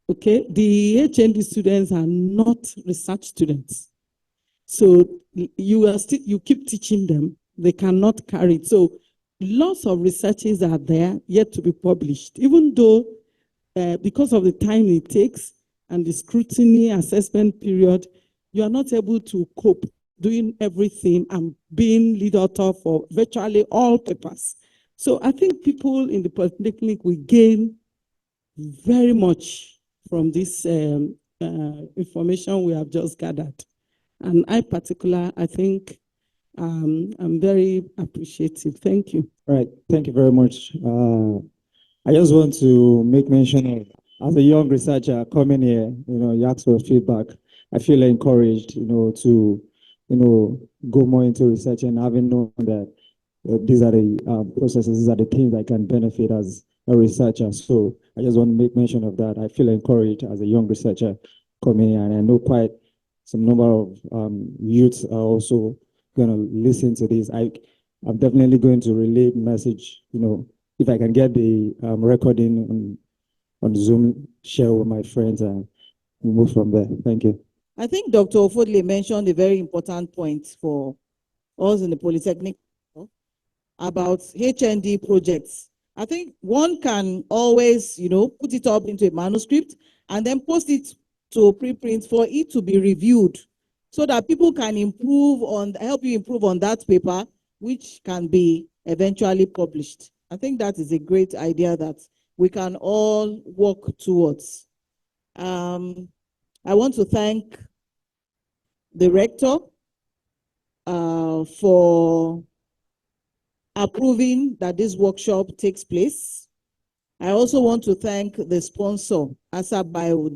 Okay? The HND students are not research students. So you keep teaching them, they cannot carry it. So lots of researches are there yet to be published, even though because of the time it takes and the scrutiny assessment period, you are not able to cope doing everything and being lead author for virtually all papers. So I think people in the Polytechnic will gain very much from this information we have just gathered. And I think I'm very appreciative. Thank you. All right, thank you very much. I just want to make mention of, as a young researcher coming here, you ask for feedback. I feel encouraged, to, go more into research and having known that these are the processes, these are the things I can benefit as a researcher. So I just want to make mention of that. I feel encouraged as a young researcher coming here, and I know quite some number of youths are also going to listen to this. I'm definitely going to relay the message, if I can get the recording on Zoom, share with my friends, and move from there. Thank you. I think Dr. Ofodle mentioned a very important point for us in the Polytechnic about HND projects. I think one can always, put it up into a manuscript and then post it to preprint for it to be reviewed so that people can help you improve on that paper, which can be eventually published. I think that is a great idea that we can all work towards. I want to thank the rector for approving that this workshop takes place. I also want to thank the sponsor, ASA Bio.